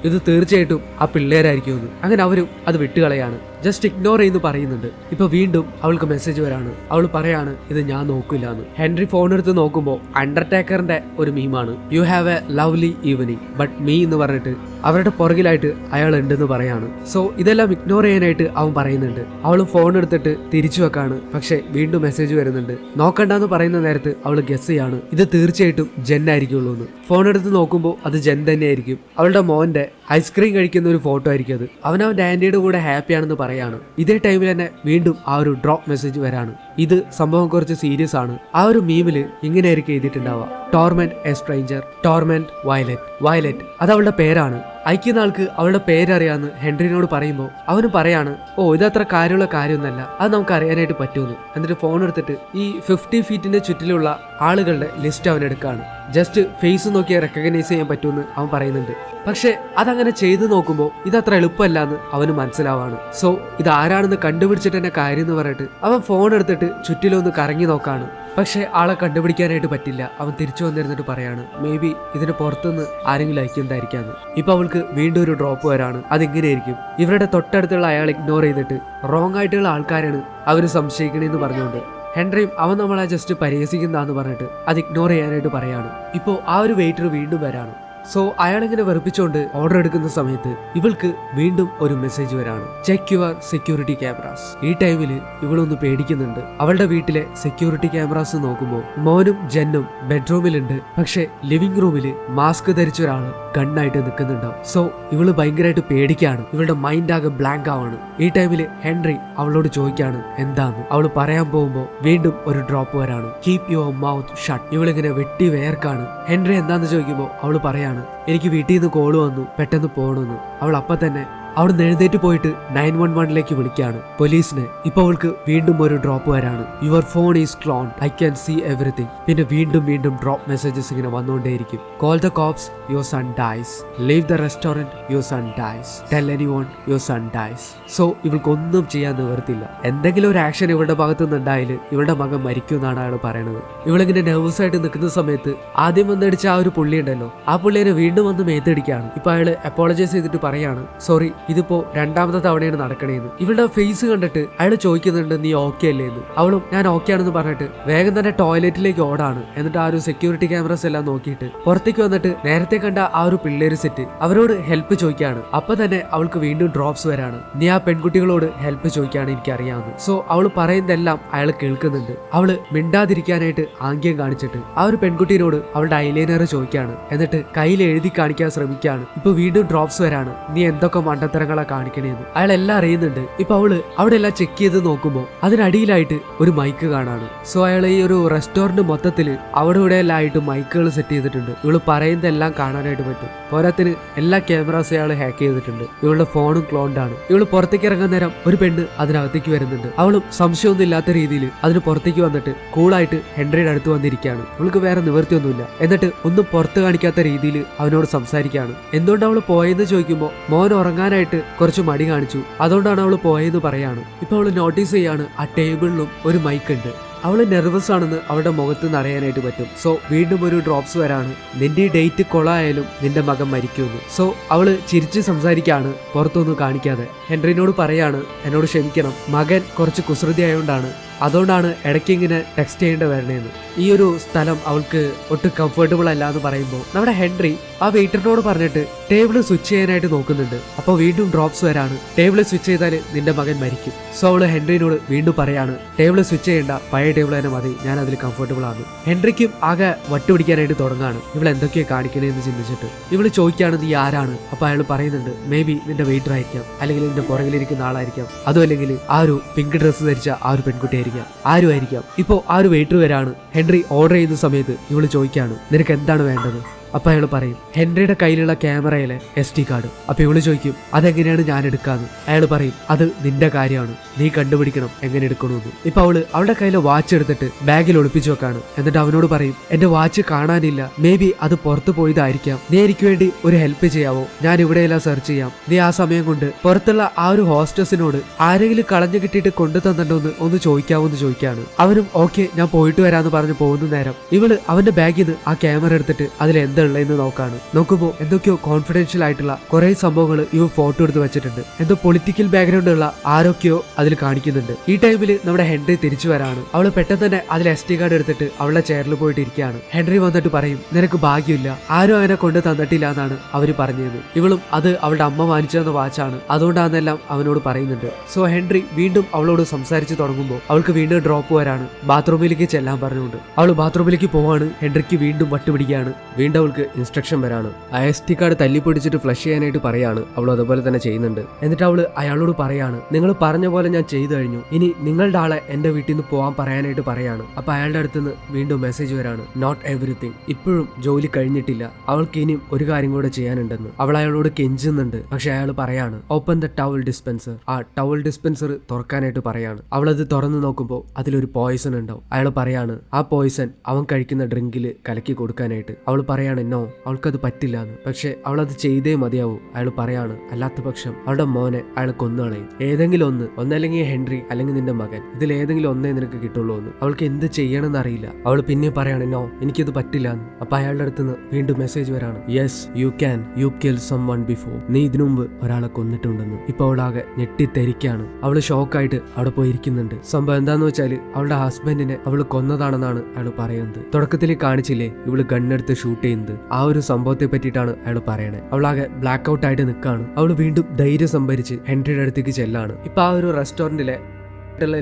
ഇത് തീർച്ചയായിട്ടും ആ പിള്ളേരായിരിക്കുമെന്ന്. അങ്ങനെ അവരും അത് വിട്ടുകളയാണ്, ജസ്റ്റ് ഇഗ്നോർ ചെയ്യുന്നു പറയുന്നുണ്ട്. ഇപ്പൊ വീണ്ടും അവൾക്ക് മെസ്സേജ് വരാണ്. അവൾ പറയാണ് ഇത് ഞാൻ നോക്കില്ല എന്ന്. ഹെൻറി ഫോൺ എടുത്ത് നോക്കുമ്പോൾ അണ്ടർടേക്കറിന്റെ ഒരു മീമാണ്: you have a lovely evening but me എന്ന് പറഞ്ഞിട്ട് അവരുടെ പുറകിലായിട്ട് അയാൾ ഉണ്ടെന്ന് പറയാണ്. സോ ഇതെല്ലാം ഇഗ്നോർ ചെയ്യാനായിട്ട് അവൻ പറയുന്നുണ്ട്. അവൾ ഫോൺ എടുത്തിട്ട് തിരിച്ചു വെക്കാണ്. പക്ഷെ വീണ്ടും മെസ്സേജ് വരുന്നുണ്ട്. നോക്കണ്ടെന്ന് പറയുന്ന നേരത്ത് അവൾ ഗസ് ചെയ്യാണ് ഇത് തീർച്ചയായിട്ടും ജെൻ ആയിരിക്കുള്ളൂ എന്ന്. ഫോൺ എടുത്ത് നോക്കുമ്പോൾ അത് ജെൻ തന്നെയായിരിക്കും. അവളുടെ മോന്റെ ഐസ്ക്രീം കഴിക്കുന്ന ഒരു ഫോട്ടോ ആയിരിക്കും അത്. അവന്റെ ആന്റിയുടെ കൂടെ ഹാപ്പിയാണെന്ന് പറയാണ്. ഇതേ ടൈമിൽ തന്നെ വീണ്ടും ആ ഒരു ഡ്രോപ്പ് മെസ്സേജ് വരാണ്. ഇത് സംഭവം കുറച്ച് സീരിയസ് ആണ്. ആ ഒരു മീമില് ഇങ്ങനെയായിരിക്കും എഴുതിയിട്ടുണ്ടാവുക: torment a stranger, torment Violet. Violet അത് അവളുടെ പേരാണ്. അയക്കുന്ന ആൾക്ക് അവളുടെ പേരറിയാന്ന് ഹെൻറിനോട് പറയുമ്പോൾ അവന് പറയാണ് ഇതത്ര കാര്യമുള്ള കാര്യമൊന്നല്ല, അത് നമുക്ക് അറിയാനായിട്ട് പറ്റുമെന്ന്. എന്നിട്ട് ഫോൺ എടുത്തിട്ട് ഈ 50 ഫീറ്റിന്റെ ചുറ്റിലുള്ള ആളുകളുടെ ലിസ്റ്റ് അവൻ എടുക്കാണ്. ജസ്റ്റ് ഫേസ് നോക്കിയാൽ റെക്കഗ്നൈസ് ചെയ്യാൻ പറ്റുമെന്ന് അവൻ പറയുന്നുണ്ട്. പക്ഷെ അതങ്ങനെ ചെയ്തു നോക്കുമ്പോൾ ഇതത്ര എളുപ്പമല്ല എന്ന് അവന് മനസ്സിലാവാണ്. സോ ഇത് ആരാണെന്ന് കണ്ടുപിടിച്ചിട്ട് തന്നെ കാര്യം എന്ന് പറഞ്ഞിട്ട് അവൻ ഫോൺ എടുത്തിട്ട് ചുറ്റിലൊന്ന് കറങ്ങി നോക്കാണ്. പക്ഷെ ആളെ കണ്ടുപിടിക്കാനായിട്ട് പറ്റില്ല. അവൻ തിരിച്ചു വന്നിരുന്നിട്ട് പറയാണ് മേ ബി ഇതിന് പുറത്തുനിന്ന് ആരെങ്കിലും അയക്കുന്നതായിരിക്കാന്ന്. ഇപ്പൊ അവൾക്ക് വീണ്ടും ഒരു ഡ്രോപ്പ് വരാണ്. അതെങ്ങനെയായിരിക്കും? ഇവരുടെ തൊട്ടടുത്തുള്ള അയാൾ ഇഗ്നോർ ചെയ്തിട്ട് റോങ് ആയിട്ടുള്ള ആൾക്കാരാണ് അവര് സംശയിക്കണേന്ന് പറഞ്ഞുകൊണ്ട് ഹെൻറിയും അവൻ നമ്മളെ ജസ്റ്റ് പരിഹസിക്കുന്നതാന്ന് പറഞ്ഞിട്ട് അത് ഇഗ്നോർ ചെയ്യാനായിട്ട് പറയാണ്. ഇപ്പോ ആ ഒരു വെയിറ്റർ വീണ്ടും വരാണ്. സോ അയാളിങ്ങനെ വെറുപ്പിച്ചുകൊണ്ട് ഓർഡർ എടുക്കുന്ന സമയത്ത് ഇവൾക്ക് വീണ്ടും ഒരു മെസ്സേജ് വരാണ്: ചെക്ക് യുവർ സെക്യൂരിറ്റി ക്യാമറാസ്. ഈ ടൈമില് ഇവളൊന്ന് പേടിക്കുന്നുണ്ട്. അവളുടെ വീട്ടിലെ സെക്യൂരിറ്റി ക്യാമറാസ് നോക്കുമ്പോൾ മോനും ജെന്നും ബെഡ്റൂമിലുണ്ട്. പക്ഷെ ലിവിംഗ് റൂമില് മാസ്ക് ധരിച്ച ഒരാള് ഗണ്ണായിട്ട് നിൽക്കുന്നുണ്ടാവും. സോ ഇവള് ഭയങ്കരമായിട്ട് പേടിക്കാണ്. ഇവളുടെ മൈൻഡ് ആകെ ബ്ലാങ്ക് ആവാണ്. ഈ ടൈമില് ഹെൻറി അവളോട് ചോദിക്കാണ് എന്താന്ന്. അവള് പറയാൻ പോകുമ്പോ വീണ്ടും ഒരു ഡ്രോപ്പ് വരാണ്: കീപ് യുവർ മൗത്ത് ഷട്ട്. ഇവളിങ്ങനെ വെട്ടി വേർക്കാണ്. ഹെൻറി എന്താന്ന് ചോദിക്കുമ്പോൾ അവള് പറയാണ് എനിക്ക് വീട്ടിൽ നിന്ന് കോള് വന്നു, പെട്ടെന്ന് പോകണമെന്ന്. അവൾ അപ്പം തന്നെ അവിടുന്ന് എഴുന്നേറ്റ് പോയിട്ട് 911 വിളിക്കാണ് പോലീസിന്. ഇപ്പൊ അവൾക്ക് വീണ്ടും ഒരു ഡ്രോപ്പ് വരാണ്. Your phone is clone, I can see everything. പിന്നെ വീണ്ടും വീണ്ടും ഡ്രോപ്പ് മെസ്സേജസ് ഇങ്ങനെ വന്നുകൊണ്ടേയിരിക്കും. Call the cops, your son dies. Leave the restaurant, your son dies. Tell anyone, your son dies. So ഇവൾക്കൊന്നും ചെയ്യാൻ നിവർത്തില്ല. എന്തെങ്കിലും ഒരു ആക്ഷൻ ഇവളുടെ ഭാഗത്തു നിന്നുണ്ടായാൽ ഇവളുടെ മകൻ മരിക്കും എന്നാണ് അയാൾ പറയണത്. ഇവളിങ്ങനെ നെർവസ് ആയിട്ട് നിൽക്കുന്ന സമയത്ത് ആദ്യം വന്നടിച്ച ആ ഒരു പുള്ളി ഉണ്ടല്ലോ, ആ പുള്ളിയെ വീണ്ടും വന്ന് മേത്തടിക്കാണ്. ഇപ്പൊ അയാള് അപ്പോളജൈസ് ചെയ്തിട്ട് പറയാണ്, സോറി ഇതിപ്പോ രണ്ടാമത്തെ തവണയാണ് നടക്കണേന്ന്. ഇവളുടെ ഫേസ് കണ്ടിട്ട് അയാൾ ചോദിക്കുന്നുണ്ട്, നീ ഓക്കെ അല്ലേ എന്ന്. അവളും ഞാൻ ഓക്കെ ആണെന്ന് പറഞ്ഞിട്ട് വേഗം തന്നെ ടോയ്ലറ്റിലേക്ക് ഓടാണ്. എന്നിട്ട് ആ ഒരു സെക്യൂരിറ്റി ക്യാമറസ് എല്ലാം നോക്കിയിട്ട് പുറത്തേക്ക് വന്നിട്ട് നേരത്തെ കണ്ട ആ ഒരു പിള്ളേര് സെറ്റ് അവരോട് ഹെൽപ്പ് ചോദിക്കാണ്. അപ്പൊ തന്നെ അവൾക്ക് വീണ്ടും ഡ്രോപ്സ് വരാണ്. നീ ആ പെൺകുട്ടികളോട് ഹെൽപ്പ് ചോദിക്കാണ്, എനിക്കറിയാവുന്നത്. സോ അവള് പറയുന്നതെല്ലാം അയാൾ കേൾക്കുന്നുണ്ട്. അവള് മിണ്ടാതിരിക്കാനായിട്ട് ആംഗ്യം കാണിച്ചിട്ട് ആ ഒരു പെൺകുട്ടിയോട് അവളുടെ ഐലൈനർ ചോദിക്കാണ്. എന്നിട്ട് കയ്യിൽ എഴുതി കാണിക്കാൻ ശ്രമിക്കാണ്. ഇപ്പൊ വീണ്ടും ഡ്രോപ്സ് വരാണ്. നീ എന്തൊക്കെ മണ്ടത്തരങ്ങളാ കാണിക്കണേന്ന് അയാൾ എല്ലാം അറിയുന്നുണ്ട്. ഇപ്പൊ അവള് അവിടെ എല്ലാം ചെക്ക് ചെയ്ത് നോക്കുമ്പോ അതിനടിയിലായിട്ട് ഒരു മൈക്ക് കാണാണ്. സോ അയാൾ ഈ ഒരു റെസ്റ്റോറന്റ് മൊത്തത്തില് അവിടെ ഇവിടെ എല്ലാം ആയിട്ട് മൈക്കുകൾ സെറ്റ് ചെയ്തിട്ടുണ്ട്. ഇവള് പറയുന്നതെല്ലാം കാണാനായിട്ട് പറ്റും. പോരാത്തിന് എല്ലാ ക്യാമറാസും അയാൾ ഹാക്ക് ചെയ്തിട്ടുണ്ട്. ഇവളുടെ ഫോണും ക്ലോൺഡ് ആണ്. ഇവള് പുറത്തേക്ക് ഇറങ്ങുന്ന നേരം ഒരു പെണ്ണ് അതിനകത്തേക്ക് വരുന്നുണ്ട്. അവളും സംശയമൊന്നും ഇല്ലാത്ത രീതിയിൽ അതിന് പുറത്തേക്ക് വന്നിട്ട് കൂളായിട്ട് ഹെൻറിയുടെ അടുത്ത് വന്നിരിക്കുകയാണ്. അവൾക്ക് വേറെ നിവൃത്തിയൊന്നുമില്ല. എന്നിട്ട് ഒന്നും പുറത്ത് കാണിക്കാത്ത രീതിയിൽ അവനോട് സംസാരിക്കുകയാണ്. എന്തുകൊണ്ട് അവള് പോയെന്ന് ചോദിക്കുമ്പോൾ മോൻ ഉറങ്ങാനായിട്ട് കുറച്ച് മടി കാണിച്ചു, അതുകൊണ്ടാണ് അവള് പോയെന്ന് പറയാണ്. ഇപ്പൊ അവള് നോട്ടീസ് ചെയ്യാണ് ആ ടേബിളിലും ഒരു മൈക്ക് ഉണ്ട്. അവള് നെർവസ് ആണെന്ന് അവളുടെ മുഖത്ത് നിന്ന് അറിയാനായിട്ട് പറ്റും. സോ വീണ്ടും ഒരു ഡ്രോപ്സ് വരാണ്. നിന്റെ ഈ ഡേറ്റ് കൊളായാലും നിന്റെ മകൻ മരിക്കുമെന്ന്. സോ അവള് ചിരിച്ച് സംസാരിക്കാണ്, പുറത്തൊന്നും കാണിക്കാതെ. ഹെൻറിനോട് പറയാണ്, എന്നോട് ക്ഷമിക്കണം, മകൻ കുറച്ച് കുസൃതി ആയതുകൊണ്ടാണ്, അതുകൊണ്ടാണ് ഇടയ്ക്ക് ഇങ്ങനെ ടെക്സ്റ്റ് ചെയ്യേണ്ടി വരണേന്ന്. ഈ ഒരു സ്ഥലം അവൾക്ക് ഒട്ടും കംഫർട്ടബിൾ അല്ല എന്ന് പറയുമ്പോൾ നമ്മുടെ ഹെൻറി ആ വെയിറ്ററിനോട് പറഞ്ഞിട്ട് ടേബിള് സ്വിച്ച് ചെയ്യാനായിട്ട് നോക്കുന്നുണ്ട്. അപ്പോൾ വീണ്ടും ഡ്രോപ്സ് വരാണ്. ടേബിള് സ്വിച്ച് ചെയ്താൽ നിന്റെ മകൻ മരിക്കും. സോ അവള് ഹെൻറിനോട് വീണ്ടും പറയാണ്, ടേബിള് സ്വിച്ച് ചെയ്യേണ്ട, പഴയ ടേബിൾ തന്നെ മതി, ഞാൻ അതിൽ കംഫർട്ടബിൾ ആണ്. ഹെൻറിക്കും ആകെ വട്ടുപിടിക്കാനായിട്ട് തുടങ്ങാണ്. ഇവൾ എന്തൊക്കെയാ കാണിക്കണേന്ന് ചിന്തിച്ചിട്ട് ഇവള് ചോദിക്കാണ്, നീ ആരാണ്? അപ്പൊ അയാൾ പറയുന്നുണ്ട്, മേ ബി നിന്റെ വെയിറ്റർ ആയിരിക്കാം, അല്ലെങ്കിൽ നിന്റെ പുറകിലിരിക്കുന്ന ആളായിരിക്കാം, അതും അല്ലെങ്കിൽ ആ ഒരു പിങ്ക് ഡ്രസ്സ് ധരിച്ച ആ ഒരു പെൺകുട്ടി ആരും ആയിരിക്കാം. ഇപ്പോ ആ ഒരു വെയിറ്റർ വരാണ്. ഹെൻറി ഓർഡർ ചെയ്യുന്ന സമയത്ത് ഇവള് ചോദിക്കാണ്, നിനക്ക് എന്താണ് വേണ്ടത്? അപ്പൊ അയാൾ പറയും, ഹെൻറിയുടെ കയ്യിലുള്ള ക്യാമറയിലെ SD കാർഡ്. അപ്പൊ ഇവള് ചോദിക്കും, അതെങ്ങനെയാണ് ഞാൻ എടുക്കാന്ന്? അയാൾ പറയും, അത് നിന്റെ കാര്യമാണ്, നീ കണ്ടുപിടിക്കണം എങ്ങനെ എടുക്കണമെന്ന്. ഇപ്പൊ അവളുടെ കയ്യിലെ വാച്ച് എടുത്തിട്ട് ബാഗിൽ ഒളിപ്പിച്ചു വെക്കാണ്. എന്നിട്ട് അവനോട് പറയും, എന്റെ വാച്ച് കാണാനില്ല, മേ ബി അത് പുറത്തു പോയതായിരിക്കാം, നീ എനിക്ക് വേണ്ടി ഒരു ഹെൽപ്പ് ചെയ്യാവോ? ഞാൻ ഇവിടെയെല്ലാം സെർച്ച് ചെയ്യാം. നീ ആ സമയം കൊണ്ട് പുറത്തുള്ള ആ ഒരു ഹോസ്റ്റസിനോട് ആരെങ്കിലും കളഞ്ഞു കിട്ടിയിട്ട് കൊണ്ടു തന്നിട്ടോന്ന് ഒന്ന് ചോദിക്കാവോന്ന് ചോദിക്കാണ്. അവനും ഓക്കെ ഞാൻ പോയിട്ട് വരാന്ന് പറഞ്ഞ് പോകുന്ന നേരം ഇവള് അവന്റെ ബാഗിൽ നിന്ന് ആ ക്യാമറ എടുത്തിട്ട് അതിൽ എന്ന് നോക്കാണ്. നോക്കുമ്പോ എന്തൊക്കെയോ കോൺഫിഡൻഷ്യൽ ആയിട്ടുള്ള കുറെ സംഭവങ്ങൾ ഇവ ഫോട്ടോ എടുത്ത് വെച്ചിട്ടുണ്ട്. എന്തോ പൊളിറ്റിക്കൽ ബാക്ക്ഗ്രൗണ്ട് ഉള്ള ആരൊക്കെയോ അതിൽ കാണിക്കുന്നുണ്ട്. ഈ ടൈമിൽ നമ്മുടെ ഹെൻറി തിരിച്ചു വരാണ്. അവള് പെട്ടെന്ന് തന്നെ അതിൽ SD കാർഡ് എടുത്തിട്ട് അവളുടെ ചെയറിൽ പോയിട്ട് ഇരിക്കുകയാണ്. ഹെൻറി വന്നിട്ട് പറയും, നിനക്ക് ഭാഗ്യമില്ല, ആരും അങ്ങനെ കൊണ്ട് തന്നിട്ടില്ല എന്നാണ് അവര് പറഞ്ഞത്. ഇവളും അത് അവളുടെ അമ്മ വാങ്ങിച്ചെന്ന വാച്ചാണ്, അതുകൊണ്ടാണെന്നെല്ലാം അവനോട് പറയുന്നുണ്ട്. സോ ഹെൻറി വീണ്ടും അവളോട് സംസാരിച്ച് തുടങ്ങുമ്പോൾ അവൾക്ക് വീണ്ടും ഡ്രോപ്പ് വരാണ്. ബാത്റൂമിലേക്ക് ചെല്ലാൻ പറഞ്ഞുകൊണ്ട് അവൾ ബാത്റൂമിലേക്ക് പോവാണ്. ഹെൻറിക്ക് വീണ്ടും വട്ടുപിടിക്കുകയാണ്. വീണ്ടും അവൾക്ക് ഇൻസ്ട്രക്ഷൻ വരാണ്. ആ SD കാർഡ് തല്ലിപ്പൊടിച്ചിട്ട് ഫ്ലഷ് ചെയ്യാനായിട്ട് പറയാണ്. അവൾ അതുപോലെ തന്നെ ചെയ്യുന്നുണ്ട്. എന്നിട്ട് അവള് അയാളോട് പറയാണ്, നിങ്ങൾ പറഞ്ഞ പോലെ ഞാൻ ചെയ്തു കഴിഞ്ഞു, ഇനി നിങ്ങളുടെ ആളെ എന്റെ വീട്ടിൽ നിന്ന് പോവാൻ പറയാനായിട്ട് പറയാണ്. അപ്പൊ അയാളുടെ അടുത്തുനിന്ന് വീണ്ടും മെസ്സേജ് വരാണ്, നോട്ട് എവറിത്തിങ്, ഇപ്പോഴും ജോലി കഴിഞ്ഞിട്ടില്ല, അവൾക്ക് ഇനിയും ഒരു കാര്യം കൂടെ ചെയ്യാനുണ്ടെന്ന്. അവൾ അയാളോട് കെഞ്ചുന്നുണ്ട്. പക്ഷെ അയാൾ പറയാണ്, ഓപ്പൺ ദ ടവൽ ഡിസ്പെൻസർ. ആ ടവൽ ഡിസ്പെൻസർ തുറക്കാനായിട്ട് പറയാണ്. അവളത് തുറന്നു നോക്കുമ്പോൾ അതിലൊരു പോയിസൺ ഉണ്ടാവും. അയാൾ പറയാണ്, ആ പോയിസൺ അവൻ കഴിക്കുന്ന ഡ്രിങ്കിൽ കലക്കി കൊടുക്കാനായിട്ട്. അവൾ പറയാണ്, നോ, അവൾക്കത് പറ്റില്ല എന്ന്. പക്ഷെ അവളത് ചെയ്തേ മതിയാവൂ. അയാൾ പറയാണ്, അല്ലാത്ത പക്ഷം അവളുടെ മോനെ അയാൾ കൊന്നുകളയും. ഏതെങ്കിലും ഒന്നല്ലെങ്കിൽ ഹെൻറി അല്ലെങ്കിൽ നിന്റെ മകൻ, ഇതിൽ ഏതെങ്കിലും ഒന്നേ നിനക്ക് കിട്ടുള്ളൂ എന്ന്. അവൾക്ക് എന്ത് ചെയ്യണമെന്ന് അറിയില്ല. അവൾ പിന്നെ പറയാണ്, നോ, എനിക്കിത് പറ്റില്ല എന്ന്. അപ്പൊ അയാളുടെ അടുത്തുനിന്ന് വീണ്ടും മെസ്സേജ് വരാണ്, yes you can, you kill someone before, നീ ഇതിനു മുമ്പ് ഒരാളെ കൊന്നിട്ടുണ്ടെന്ന്. ഇപ്പൊ അവളാകെ ഞെട്ടിത്തെരിക്കാണ്. അവള് ഷോക്കായിട്ട് അവിടെ പോയി ഇരിക്കുന്നുണ്ട്. സംഭവം എന്താന്ന് വെച്ചാൽ അവളുടെ ഹസ്ബൻഡിനെ അവള് കൊന്നതാണെന്നാണ് അയാൾ പറയുന്നത്. തുടക്കത്തിൽ കാണിച്ചില്ലേ ഇവള് ഗണ്ണെടുത്ത് ഷൂട്ട് ചെയ്യുന്നത്, ആ ഒരു സംഭവത്തെ പറ്റിയിട്ടാണ് അയാൾ പറയണേ. അവളാകെ ബ്ലാക്ക് ഔട്ട് ആയിട്ട് നിൽക്കാണ്. അവള് വീണ്ടും ധൈര്യം സംഭരിച്ച് ഹെൻറിയുടെ അടുത്തേക്ക് ചെല്ലാണ്. ഇപ്പൊ ആ ഒരു റെസ്റ്റോറന്റിലെ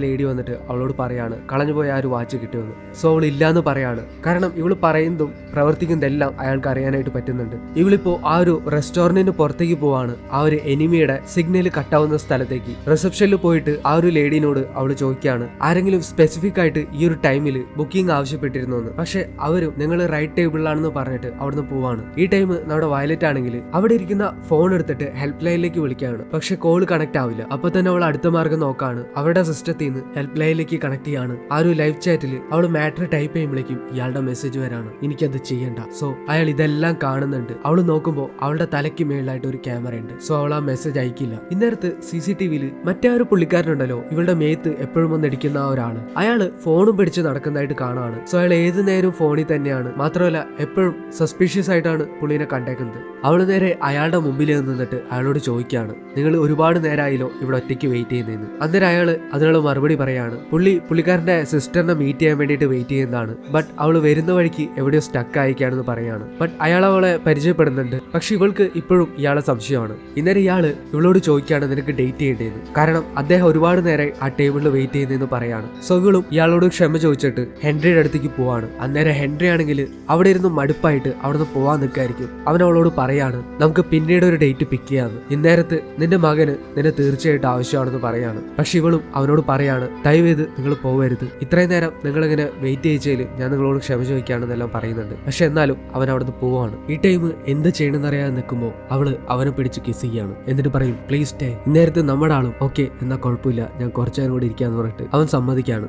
ലേഡി വന്നിട്ട് അവളോട് പറയാണ് കളഞ്ഞുപോയ ആ ഒരു വാച്ച് കിട്ടുമെന്ന്. സോ അവൾ ഇല്ലാന്ന് പറയാണ്. കാരണം ഇവള് പറയുന്നതും പ്രവർത്തിക്കുന്നതെല്ലാം അയാൾക്ക് അറിയാനായിട്ട് പറ്റുന്നുണ്ട്. ഇവളിപ്പോ ആ ഒരു റെസ്റ്റോറന്റിന് പുറത്തേക്ക് പോവാണ്. ആ ഒരു എനിമിയുടെ സിഗ്നൽ കട്ടാവുന്ന സ്ഥലത്തേക്ക് റിസപ്ഷനിൽ പോയിട്ട് ആ ഒരു ലേഡിനോട് അവൾ ചോദിക്കുകയാണ് ആരെങ്കിലും സ്പെസിഫിക് ആയിട്ട് ഈ ഒരു ടൈമിൽ ബുക്കിംഗ് ആവശ്യപ്പെട്ടിരുന്നു എന്ന്. പക്ഷെ അവരും നിങ്ങൾ റൈറ്റ് ടേബിളിലാണെന്ന് പറഞ്ഞിട്ട് അവിടുന്ന് പോവാണ്. ഈ ടൈം നമ്മുടെ വയലറ്റ് ആണെങ്കിൽ അവിടെ ഇരിക്കുന്ന ഫോൺ എടുത്തിട്ട് ഹെൽപ്പ് ലൈനിലേക്ക് വിളിക്കുകയാണ്. പക്ഷെ കോൾ കണക്ട് ആവില്ല. അപ്പൊ തന്നെ അവൾ അടുത്ത മാർഗം നോക്കാണ്. അവരുടെ സിസ്റ്റത്തിൽ നിന്ന് ഹെൽപ്പ് ലൈനിലേക്ക് കണക്ട് ചെയ്യാണ്. ആ ഒരു ലൈവ് ചാറ്റിൽ അവൾ മാറ്റർ ടൈപ്പ് ചെയ്യുമ്പോഴേക്കും ഇയാളുടെ മെസ്സേജ് വരാണ് എനിക്കത് ചെയ്യണ്ട. സോ അയാൾ ഇതെല്ലാം കാണുന്നുണ്ട്. അവൾ നോക്കുമ്പോൾ അവളുടെ തലയ്ക്ക് മേളിലായിട്ട് ഒരു ക്യാമറ ഉണ്ട്. സോ അവൾ ആ മെസ്സേജ് അയക്കില്ല. ഇന്നേരത്ത് CCTV-ൽ മറ്റേ ഒരു പുള്ളിക്കാരനുണ്ടല്ലോ ഇവളുടെ മേത്ത് എപ്പോഴും വന്ന് ഇടിക്കുന്ന ആ ഒരാള്, അയാള് ഫോണും പിടിച്ച് നടക്കുന്നതായിട്ട് കാണാണ്. സോ അയാൾ ഏത് നേരവും ഫോണിൽ തന്നെയാണ്. മാത്രമല്ല എപ്പോഴും സസ്പീഷ്യസ് ആയിട്ടാണ് പുള്ളിനെ കണ്ടേക്കുന്നത്. അവള് നേരെ അയാളുടെ മുമ്പിൽ നിന്നിട്ട് അയാളോട് ചോദിക്കുകയാണ് നിങ്ങൾ ഒരുപാട് നേരമായില്ലോ ഇവിടെ ഒറ്റയ്ക്ക് വെയിറ്റ് ചെയ്യുന്നതെന്ന്. അന്നേരം അയാള് അതിനുള്ള മറുപടി പറയാണ് പുള്ളിക്കാരന്റെ സിസ്റ്ററിനെ മീറ്റ് ചെയ്യാൻ വേണ്ടിയിട്ട് വെയിറ്റ് ചെയ്യുന്നതാണ്. ബട്ട് അവള് വരുന്ന വഴിക്ക് എവിടെയോ സ്റ്റക്ക് ആയിക്കാണെന്ന് പറയാണ്. ബട്ട് അയാൾ അവളെ പരിചയപ്പെടുന്നുണ്ട്. പക്ഷെ ഇവൾക്ക് ഇപ്പോഴും ഇയാളെ സംശയമാണ്. ഇന്നേരം ഇയാള് ഇവളോട് ചോദിക്കുകയാണ് നിനക്ക് ഡേറ്റ് ചെയ്യേണ്ടതെന്ന്. കാരണം അദ്ദേഹം ഒരുപാട് നേരം ആ ടേബിളിൽ വെയിറ്റ് ചെയ്യുന്നതെന്ന് പറയാണ്. സോ ഇവളും ഇയാളോട് ക്ഷമ ചോദിച്ചിട്ട് ഹെൻറിയുടെ അടുത്തേക്ക് പോവാണ്. അന്നേരം ഹെൻറി ആണെങ്കിൽ അവിടെ ഇരുന്ന് മടുപ്പായിട്ട് അവിടുന്ന് പോവാൻ നിൽക്കായിരിക്കും. അവൻ അവളോട് പറയാണ് നമുക്ക് പിന്നീട് ഒരു ഡേറ്റ് പിക്ക് ചെയ്യാന്ന്. ഇന്നേരത്ത് നിന്റെ മകന് നിന്നെ തീർച്ചയായിട്ടും ആവശ്യമാണെന്ന് പറയാണ്. പക്ഷെ ഇവളും അവനോട് പറയാണ് ദയവേത് നിങ്ങൾ പോവരുത്, ഇത്രയും നേരം നിങ്ങളിങ്ങനെ വെയിറ്റ് ചെയ്യിച്ചതിൽ ഞാൻ നിങ്ങളോട് ക്ഷമ ചോദിക്കുകയാണെന്നെല്ലാം പറയുന്നുണ്ട്. പക്ഷെ എന്നാലും അവൻ അവിടുന്ന് പോവാണ്. ഈ ടൈം എന്ത് ചെയ്യണമെന്നറിയാതെ നിൽക്കുമ്പോൾ അവള് അവനെ പിടിച്ച് കിസ് ചെയ്യാണ്. എന്നിട്ട് പറയും പ്ലീസ് സ്റ്റേ. ഇന്നേരത്ത് നമ്മുടെ ആളും ഓക്കെ എന്നാ കുഴപ്പമില്ല ഞാൻ കുറച്ചു നേരം കൂടി ഇരിക്കാന്ന് പറഞ്ഞിട്ട് അവൻ സമ്മതിക്കാണ്.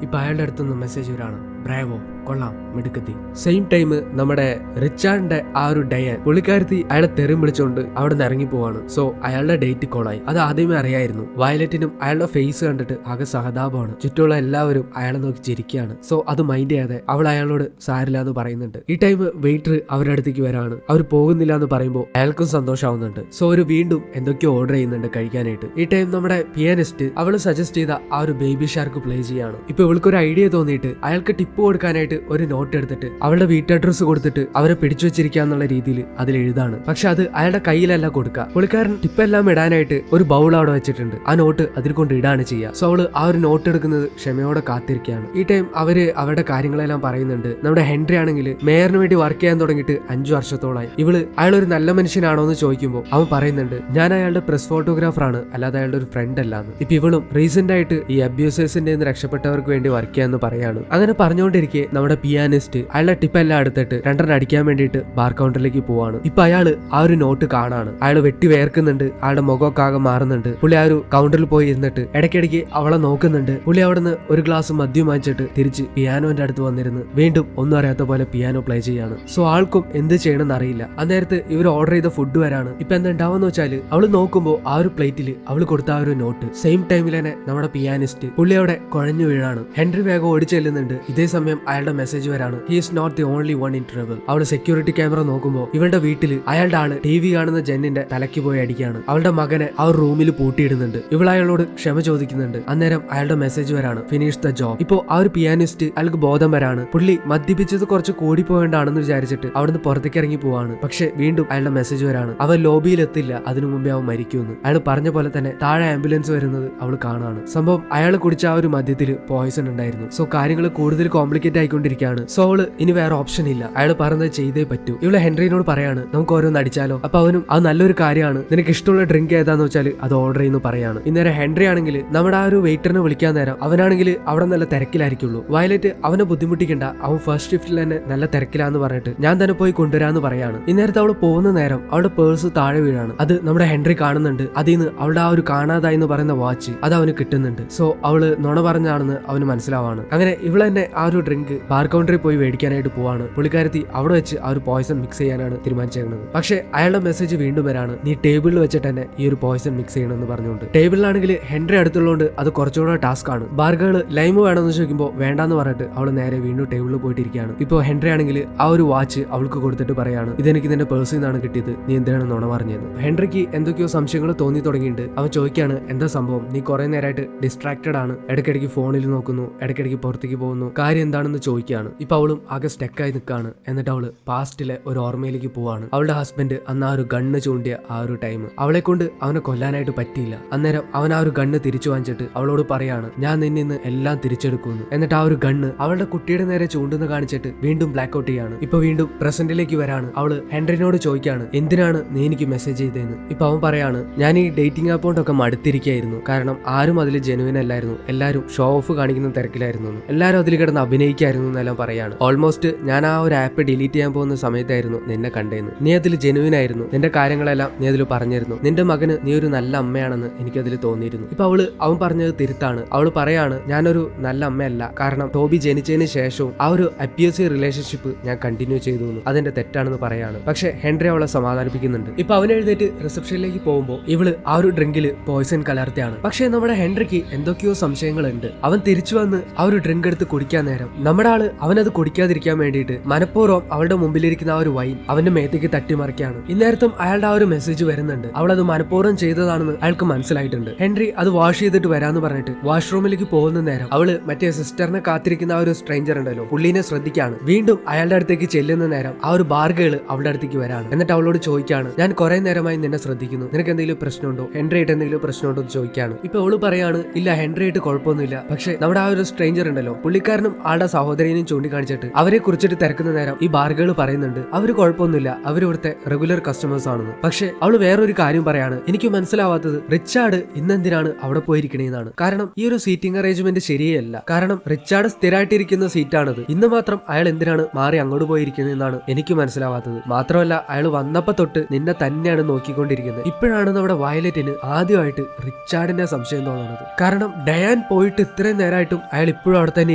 ഇപ്പൊ അയാളുടെ അടുത്തുനിന്ന് മെസ്സേജ് വരാണ് ബ്രാവോ കൊള്ളാം മിടുക്കത്തി. സെയിം ടൈം നമ്മുടെ റിച്ചാർഡിന്റെ ആ ഒരു ഡയൻ പുള്ളിക്കാരത്തി അയാളെ തെറി വിളിച്ചുകൊണ്ട് അവിടെ നിന്ന് ഇറങ്ങി പോവാണ്. സോ അയാളുടെ ഡേറ്റ് കോളായി. അത് ആദ്യമേ അറിയായിരുന്നു. വയലറ്റിനും അയാളുടെ ഫേസ് കണ്ടിട്ട് ആകെ സഹതാപമാണ്. ചുറ്റുമുള്ള എല്ലാവരും അയാളെ നോക്കി ചിരിക്കുകയാണ്. സോ അത് മൈൻഡ് ചെയ്യാതെ അവൾ അയാളോട് സാരില്ല എന്ന് പറയുന്നുണ്ട്. ഈ ടൈം വെയിറ്റർ അവരുടെ അടുത്തേക്ക് വരാണ്. അവർ പോകുന്നില്ല എന്ന് പറയുമ്പോൾ അയാൾക്കും സന്തോഷമാവുന്നുണ്ട്. സോ ഒരു വീണ്ടും എന്തൊക്കെയോ ഓർഡർ ചെയ്യുന്നുണ്ട് കഴിക്കാനായിട്ട്. ഈ ടൈം നമ്മുടെ പിയാനിസ്റ്റ് അവള് സജസ്റ്റ് ചെയ്ത ആ ഒരു ബേബി ഷാർക്ക് പ്ലേ ചെയ്യാണ്. ഇപ്പൊ ഇവൾക്കൊരു ഐഡിയ തോന്നിയിട്ട് അയാൾക്ക് ടിപ്പ് കൊടുക്കാനായിട്ട് ഒരു നോട്ട് എടുത്തിട്ട് അവളുടെ വീട്ട് അഡ്രസ് കൊടുത്തിട്ട് അവരെ പിടിച്ചു വെച്ചിരിക്കാന്നുള്ള രീതിയിൽ അതിൽ എഴുതാണ്. പക്ഷെ അത് അയാളുടെ കയ്യിലല്ല കൊടുക്കുക. പുള്ളിക്കാരൻ ടിപ്പെല്ലാം ഇടാനായിട്ട് ഒരു ബൗൾ അവിടെ വെച്ചിട്ടുണ്ട്. ആ നോട്ട് അതിൽ കൊണ്ട് ഇടാണ് ചെയ്യുക. സോ അവള് ആ ഒരു നോട്ട് എടുക്കുന്നത് ക്ഷമയോടെ കാത്തിരിക്കുകയാണ്. ഈ ടൈം അവര് അവരുടെ കാര്യങ്ങളെല്ലാം പറയുന്നുണ്ട്. നമ്മുടെ ഹെൻറി ആണെങ്കിൽ മേയറിന് വേണ്ടി വർക്ക് ചെയ്യാൻ തുടങ്ങിയിട്ട് 5 വർഷത്തോളായി. ഇവള് അയാളൊരു നല്ല മനുഷ്യനാണോ എന്ന് ചോദിക്കുമ്പോൾ അവൻ പറയുന്നുണ്ട് ഞാൻ അയാളുടെ പ്രസ് ഫോട്ടോഗ്രാഫർ ആണ്, അല്ലാതെ അയാളുടെ ഒരു ഫ്രണ്ട് അല്ലാന്ന്. ഇപ്പൊ ഇവളും റീസെന്റ് ആയിട്ട് ഈ അബ്യൂസേഴ്സിന്റെ രക്ഷപ്പെട്ടവർക്ക് വേണ്ടി വർക്ക് ചെയ്യാന്ന് പറയാണ്. അങ്ങനെ പറഞ്ഞുകൊണ്ടിരിക്കെ നമ്മുടെ പിയാനിസ്റ്റ് അയാളുടെ ടിപ്പെല്ലാം എടുത്തിട്ട് 2 അടിക്കാൻ വേണ്ടിയിട്ട് ബാർ കൗണ്ടറിലേക്ക് പോവാണ്. ഇപ്പൊ അയാള് ആ ഒരു നോട്ട് കാണാണ്. അയാൾ വെട്ടി വേർക്കുന്നുണ്ട്. അയാളുടെ മുഖമൊക്കെ ആകെ മാറുന്നുണ്ട്. പുള്ളി ആ ഒരു കൗണ്ടറിൽ പോയി ഇരുന്നിട്ട് ഇടയ്ക്കിടയ്ക്ക് അവളെ നോക്കുന്നുണ്ട്. പുള്ളി അവിടുന്ന് ഒരു ഗ്ലാസ് മദ്യം വാങ്ങിച്ചിട്ട് തിരിച്ച് പിയാനോന്റെ അടുത്ത് വന്നിരുന്ന് വീണ്ടും ഒന്നും അറിയാത്ത പോലെ പിയാനോ പ്ലേ ചെയ്യാണ്. സോ ആൾക്കും എന്ത് ചെയ്യണമെന്ന് അറിയില്ല. അന്നേരത്ത് ഇവർ ഓർഡർ ചെയ്ത ഫുഡ് വരാണ്. ഇപ്പൊ എന്താ ഉണ്ടാവെന്ന് വെച്ചാൽ അവള് നോക്കുമ്പോൾ ആ ഒരു പ്ലേറ്റിൽ അവള് കൊടുത്ത ആ ഒരു നോട്ട് സെയിം ടൈമിൽ തന്നെ നമ്മുടെ പിയാനിസ്റ്റ് പുള്ളി അവിടെ കുഴഞ്ഞു വീഴാണ്. ഹെൻറി വേഗം ഓടിച്ചു ചെല്ലുന്നുണ്ട്. ഇതേ സമയം അയാളുടെ മെസ്സേജ് വരാണ് he is not the only one in trouble. അവള് സെക്യൂരിറ്റി ക്യാമറ നോക്കുമ്പോൾ ഇവളുടെ വീട്ടിൽ അയാളുടെ ആള് TV കാണുന്ന ജെന്നിന്റെ തലയ്ക്ക് പോയി അടിക്കുകയാണ്. അവളുടെ മകനെ ആ ഒരു റൂമിൽ പൂട്ടിയിടുന്നുണ്ട്. ഇവൾ അയാളോട് ക്ഷമ ചോദിക്കുന്നുണ്ട്. അന്നേരം അയാളുടെ മെസ്സേജ് വരാണ് ഫിനിഷ് ദ ജോബ്. ഇപ്പോ ആ ഒരു പിയാനിസ്റ്റ് അയാൾക്ക് ബോധം വരാണ്. പുള്ളി മദ്യപിച്ചത് കുറച്ച് കൂടിപ്പോകേണ്ടാണെന്ന് വിചാരിച്ചിട്ട് അവിടുന്ന് പുറത്തേക്ക് ഇറങ്ങി പോവാണ്. പക്ഷെ വീണ്ടും അയാളുടെ മെസ്സേജ് വരാണ് അവൻ ലോബിയിൽ എത്തില്ല, അതിനു മുമ്പേ അവൻ മരിക്കുമെന്ന്. അയാൾ പറഞ്ഞ പോലെ തന്നെ താഴെ ആംബുലൻസ് വരുന്നത് അവൾ കാണാണ്. സംഭവം അയാൾ കുടിച്ച ആ ഒരു മദ്യത്തിൽ പോയിസൺ ഉണ്ടായിരുന്നു. സോ കാര്യങ്ങൾ കൂടുതൽ കോംപ്ലിക്കേറ്റ് ആയിക്കൊണ്ടിരിക്കുകയാണ്. സോ അവള് ഇനി വേറെ ഓപ്ഷൻ ഇല്ല, അയാൾ പറഞ്ഞത് ചെയ്തേ പറ്റൂ. ഇവള് ഹെൻറിനോട് പറയാണ് നമുക്ക് ഓരോന്ന് അടിച്ചാലോ. അപ്പൊ അവനും അത് നല്ലൊരു കാര്യമാണ്, നിനക്ക് ഇഷ്ടമുള്ള ഡ്രിങ്ക് ഏതാന്ന് വെച്ചാൽ അത് ഓർഡർ ചെയ്യുന്നു പറയാണ്. ഇന്നേരം ഹെൻറി ആണെങ്കിൽ നമ്മുടെ ആ ഒരു വെയിറ്ററിനെ വിളിക്കാൻ നേരം അവനാണെങ്കിൽ അവിടെ നല്ല തിരക്കിലായിരിക്കുള്ളൂ. വയലറ്റ് അവനെ ബുദ്ധിമുട്ടിക്കണ്ട, അവൻ ഫസ്റ്റ് ഷിഫ്റ്റിൽ തന്നെ നല്ല തിരക്കിലാന്ന് പറഞ്ഞിട്ട് ഞാൻ തന്നെ പോയി കൊണ്ടുവരാന്ന് പറയാണ്. ഇന്നേരത്ത് അവള് പോകുന്ന നേരം അവളുടെ പേഴ്സ് താഴെ വീഴാണ്. അത് നമ്മുടെ ഹെൻറി കാണുന്നുണ്ട്. അതിൽ നിന്ന് അവളുടെ ആ ഒരു കാണാതായി എന്ന് പറയുന്ന വാച്ച് അത് അവന് കിട്ടുന്നുണ്ട്. സോ അവള് നുണ പറഞ്ഞാണെന്ന് അവന് മനസ്സിലാവാണ്. അങ്ങനെ ഇവള് തന്നെ ആ ഒരു ഡ്രിങ്ക് ബാർ കൗണ്ടറിൽ പോയി മേടിക്കാനായിട്ട് പോവാണ്. പുള്ളിക്കാരത്തി അവിടെ വെച്ച് ആ ഒരു പോയിസൺ മിക്സ് ചെയ്യാനാണ് തീരുമാനിച്ചേക്കുന്നത്. പക്ഷെ അയാളുടെ മെസ്സേജ് വീണ്ടും വരാണ് നീ ടേബിളിൽ വെച്ചിട്ട് തന്നെ ഈ ഒരു പോയിസൺ മിക്സ് ചെയ്യണമെന്ന് പറഞ്ഞുകൊണ്ട്. ടേബിളിലാണെങ്കിൽ ഹെൻറി അടുത്തുള്ളതുകൊണ്ട് അത് കുറച്ചുകൂടെ ടാസ്ക് ആണ്. ബാർഗേള് ലൈമ് വേണമെന്ന് ചോദിക്കുമ്പോൾ വേണ്ടാന്ന് പറഞ്ഞിട്ട് അവള് നേരെ വീണ്ടും ടേബിളിൽ പോയിട്ടിരിക്കുകയാണ്. ഇപ്പൊ ഹെൻറി ആണെങ്കിൽ ആ ഒരു വാച്ച് അവൾക്ക് കൊടുത്തിട്ട് പറയാണ് ഇതെനിക്ക് നിന്റെ പേഴ്സിൽ നിന്നാണ് കിട്ടിയത്, നീ എന്തിനാണ് നുണ പറഞ്ഞത്. ഹെൻറിക്ക് എന്തൊക്കെയോ സംശയങ്ങൾ തോന്നി തുടങ്ങിയിട്ട് അവൻ ചോദിക്കാണ് എന്താ സംഭവം, നീ കുറെ നേരമായിട്ട് ഡിസ്ട്രാക്റ്റഡ് ആണ്, ഇടയ്ക്കിടയ്ക്ക് ഫോണിൽ നോക്കുന്നു, ഇടയ്ക്കിടയ്ക്ക് പുറത്തേക്ക് പോകുന്നു, കാര്യം എന്താണെന്ന് ചോദിക്കും. ചോദിക്കുകയാണ്. ഇപ്പൊ അവളും ആകെ സ്റ്റക്കായി നിൽക്കുകയാണ്. എന്നിട്ട് അവള് പാസ്റ്റിലെ ഒരു ഓർമ്മയിലേക്ക് പോവാണ്. അവളുടെ ഹസ്ബൻഡ് അന്ന് ആ ഒരു ഗണ്ണ് ചൂണ്ടിയ ആ ഒരു ടൈം അവളെ കൊണ്ട് അവനെ കൊല്ലാനായിട്ട് പറ്റിയില്ല. അന്നേരം അവൻ ആ ഒരു ഗണ്ണ് തിരിച്ചു വാങ്ങിച്ചിട്ട് അവളോട് പറയാണ്, ഞാൻ നിന്നിന്ന് എല്ലാം തിരിച്ചെടുക്കുന്നു. എന്നിട്ട് ആ ഒരു ഗണ്ണ് അവളുടെ കുട്ടിയുടെ നേരെ ചൂണ്ടുന്ന കാണിച്ചിട്ട് വീണ്ടും ബ്ലാക്ക് ഔട്ട് ചെയ്യാണ്. ഇപ്പൊ വീണ്ടും പ്രസന്റിലേക്ക് വരാണ്. അവള് ഹെൻറിനോട് ചോദിക്കാണ്, എന്തിനാണ് നീ എനിക്ക് മെസ്സേജ് ചെയ്തതെന്ന്. ഇപ്പൊ അവൻ പറയാണ്, ഞാൻ ഈ ഡേറ്റിംഗ് അക്കൗണ്ട് ഒക്കെ മടുത്തിരിക്കുകയായിരുന്നു. കാരണം ആരും അതിൽ ജെനുവിൻ അല്ലായിരുന്നു. എല്ലാവരും ഷോ ഓഫ് കാണിക്കുന്ന തിരക്കിലായിരുന്നു. എല്ലാവരും അതിൽ കിടന്ന് അഭിനയിക്കായിരുന്നു എന്നെല്ലാം പറയാണ്. ഓൾമോസ്റ്റ് ഞാൻ ആ ഒരു ആപ്പ് ഡിലീറ്റ് ചെയ്യാൻ പോകുന്ന സമയത്തായിരുന്നു നിന്നെ കണ്ടേന്ന്. നീ അതിൽ ജെനുവിൻ ആയിരുന്നു. നിന്റെ കാര്യങ്ങളെല്ലാം നീ അതിൽ പറഞ്ഞിരുന്നു. നിന്റെ മകന് നീ ഒരു നല്ല അമ്മയാണെന്ന് എനിക്കതിൽ തോന്നിയിരുന്നു. ഇപ്പൊ അവൻ പറഞ്ഞത് തിരുത്താണ്. അവള് പറയാണ്, ഞാനൊരു നല്ല അമ്മയല്ല. കാരണം ടോബി ജനിച്ചതിന് ശേഷവും ആ ഒരു അബ്യൂസീവ് റിലേഷൻഷിപ്പ് ഞാൻ കണ്ടിന്യൂ ചെയ്തു. അതിന്റെ തെറ്റാണെന്ന് പറയാണ്. പക്ഷെ ഹെൻറി അവളെ സമാധാനിപ്പിക്കുന്നുണ്ട്. ഇപ്പൊ അവൻ എഴുന്നേറ്റ് റിസപ്ഷനിലേക്ക് പോകുമ്പോൾ ഇവള് ആ ഒരു ഡ്രിങ്കില് പോയിസൺ കലർത്തിയാണ്. പക്ഷെ നമ്മുടെ ഹെൻറിക്ക് എന്തൊക്കെയോ സംശയങ്ങളുണ്ട്. അവൻ തിരിച്ചു വന്ന് ആ ഒരു ഡ്രിങ്ക് എടുത്ത് കുടിക്കാൻ നേരം നമ്മുടെ ആള് അവനത് കുടിക്കാതിരിക്കാൻ വേണ്ടിയിട്ട് മനഃപൂർവ്വം അവളുടെ മുമ്പിലിരിക്കുന്ന ആ ഒരു വൈൻ അവന്റെ മേത്തേക്ക് തട്ടിമറിക്കാണ്. ഇന്നേരത്തും അയാളുടെ ആ ഒരു മെസ്സേജ് വരുന്നുണ്ട്. അവളത് മനഃപൂർവ്വം ചെയ്തതാണെന്ന് അയാൾക്ക് മനസ്സിലായിട്ടുണ്ട്. ഹെൻറി അത് വാഷ് ചെയ്തിട്ട് വരാന്ന് പറഞ്ഞിട്ട് വാഷ്റൂമിലേക്ക് പോകുന്ന നേരം അവള് മറ്റേ സിസ്റ്ററിനെ കാത്തിരിക്കുന്ന ആ ഒരു സ്ട്രേഞ്ചർ ഉണ്ടല്ലോ, പുള്ളീനെ ശ്രദ്ധിക്കാണ്. വീണ്ടും അയാളുടെ അടുത്തേക്ക് ചെല്ലുന്ന നേരം ആ ഒരു ബാർഗേള് അവളുടെ അടുത്തേക്ക് വരാണ്. എന്നിട്ട് അവളോട് ചോദിക്കാണ്, ഞാൻ കുറെ നേരമായി നിന്നെ ശ്രദ്ധിക്കുന്നു, നിനക്ക് എന്തെങ്കിലും പ്രശ്നമുണ്ടോ, ഹെൻറി ആയിട്ട് എന്തെങ്കിലും പ്രശ്നമുണ്ടോ എന്ന് ചോദിക്കാണ്. ഇപ്പൊ അവള് പറയാണ്, ഇല്ല ഹെൻറി ആയിട്ട് കുഴപ്പമൊന്നുമില്ല. പക്ഷെ നമ്മുടെ ആ ഒരു സ്ട്രേഞ്ചർ ഉണ്ടല്ലോ, പുള്ളിക്കാരനും ആളുടെ സഹോദരനെയും ചൂണ്ടിക്കാണിച്ചിട്ട് അവരെ കുറിച്ചിട്ട് തിരക്കുന്ന നേരം ഈ ബാർഗേള് പറയുന്നുണ്ട്, അവര് കുഴപ്പമൊന്നുമില്ല, അവർ ഇവിടുത്തെ റെഗുലർ കസ്റ്റമേഴ്സ് ആണെന്ന്. പക്ഷെ അവള് വേറൊരു കാര്യം പറയാണ്, എനിക്ക് മനസ്സിലാവാത്തത് റിച്ചാർഡ് ഇന്നെന്തിനാണ് അവിടെ പോയിരിക്കണേന്നാണ്. കാരണം ഈ ഒരു സീറ്റിംഗ് അറേഞ്ച്മെന്റ് ശരിയല്ല. കാരണം റിച്ചാർഡ് സ്ഥിരമായിട്ടിരിക്കുന്ന സീറ്റാണത്. ഇന്ന് മാത്രം അയാൾ എന്തിനാണ് മാറി അങ്ങോട്ട് പോയിരിക്കുന്നതെന്നാണ് എനിക്ക് മനസ്സിലാവാത്തത്. മാത്രമല്ല അയാൾ വന്നപ്പോ തൊട്ട് നിന്നെ തന്നെയാണ് നോക്കിക്കൊണ്ടിരിക്കുന്നത്. ഇപ്പോഴാണ് നമ്മുടെ വയലറ്റിന് ആദ്യമായിട്ട് റിച്ചാർഡിന്റെ സംശയം തോന്നുന്നത്. കാരണം ഡയാൻ പോയിട്ട് ഇത്രയും നേരമായിട്ടും അയാൾ ഇപ്പോഴും അവിടെ തന്നെ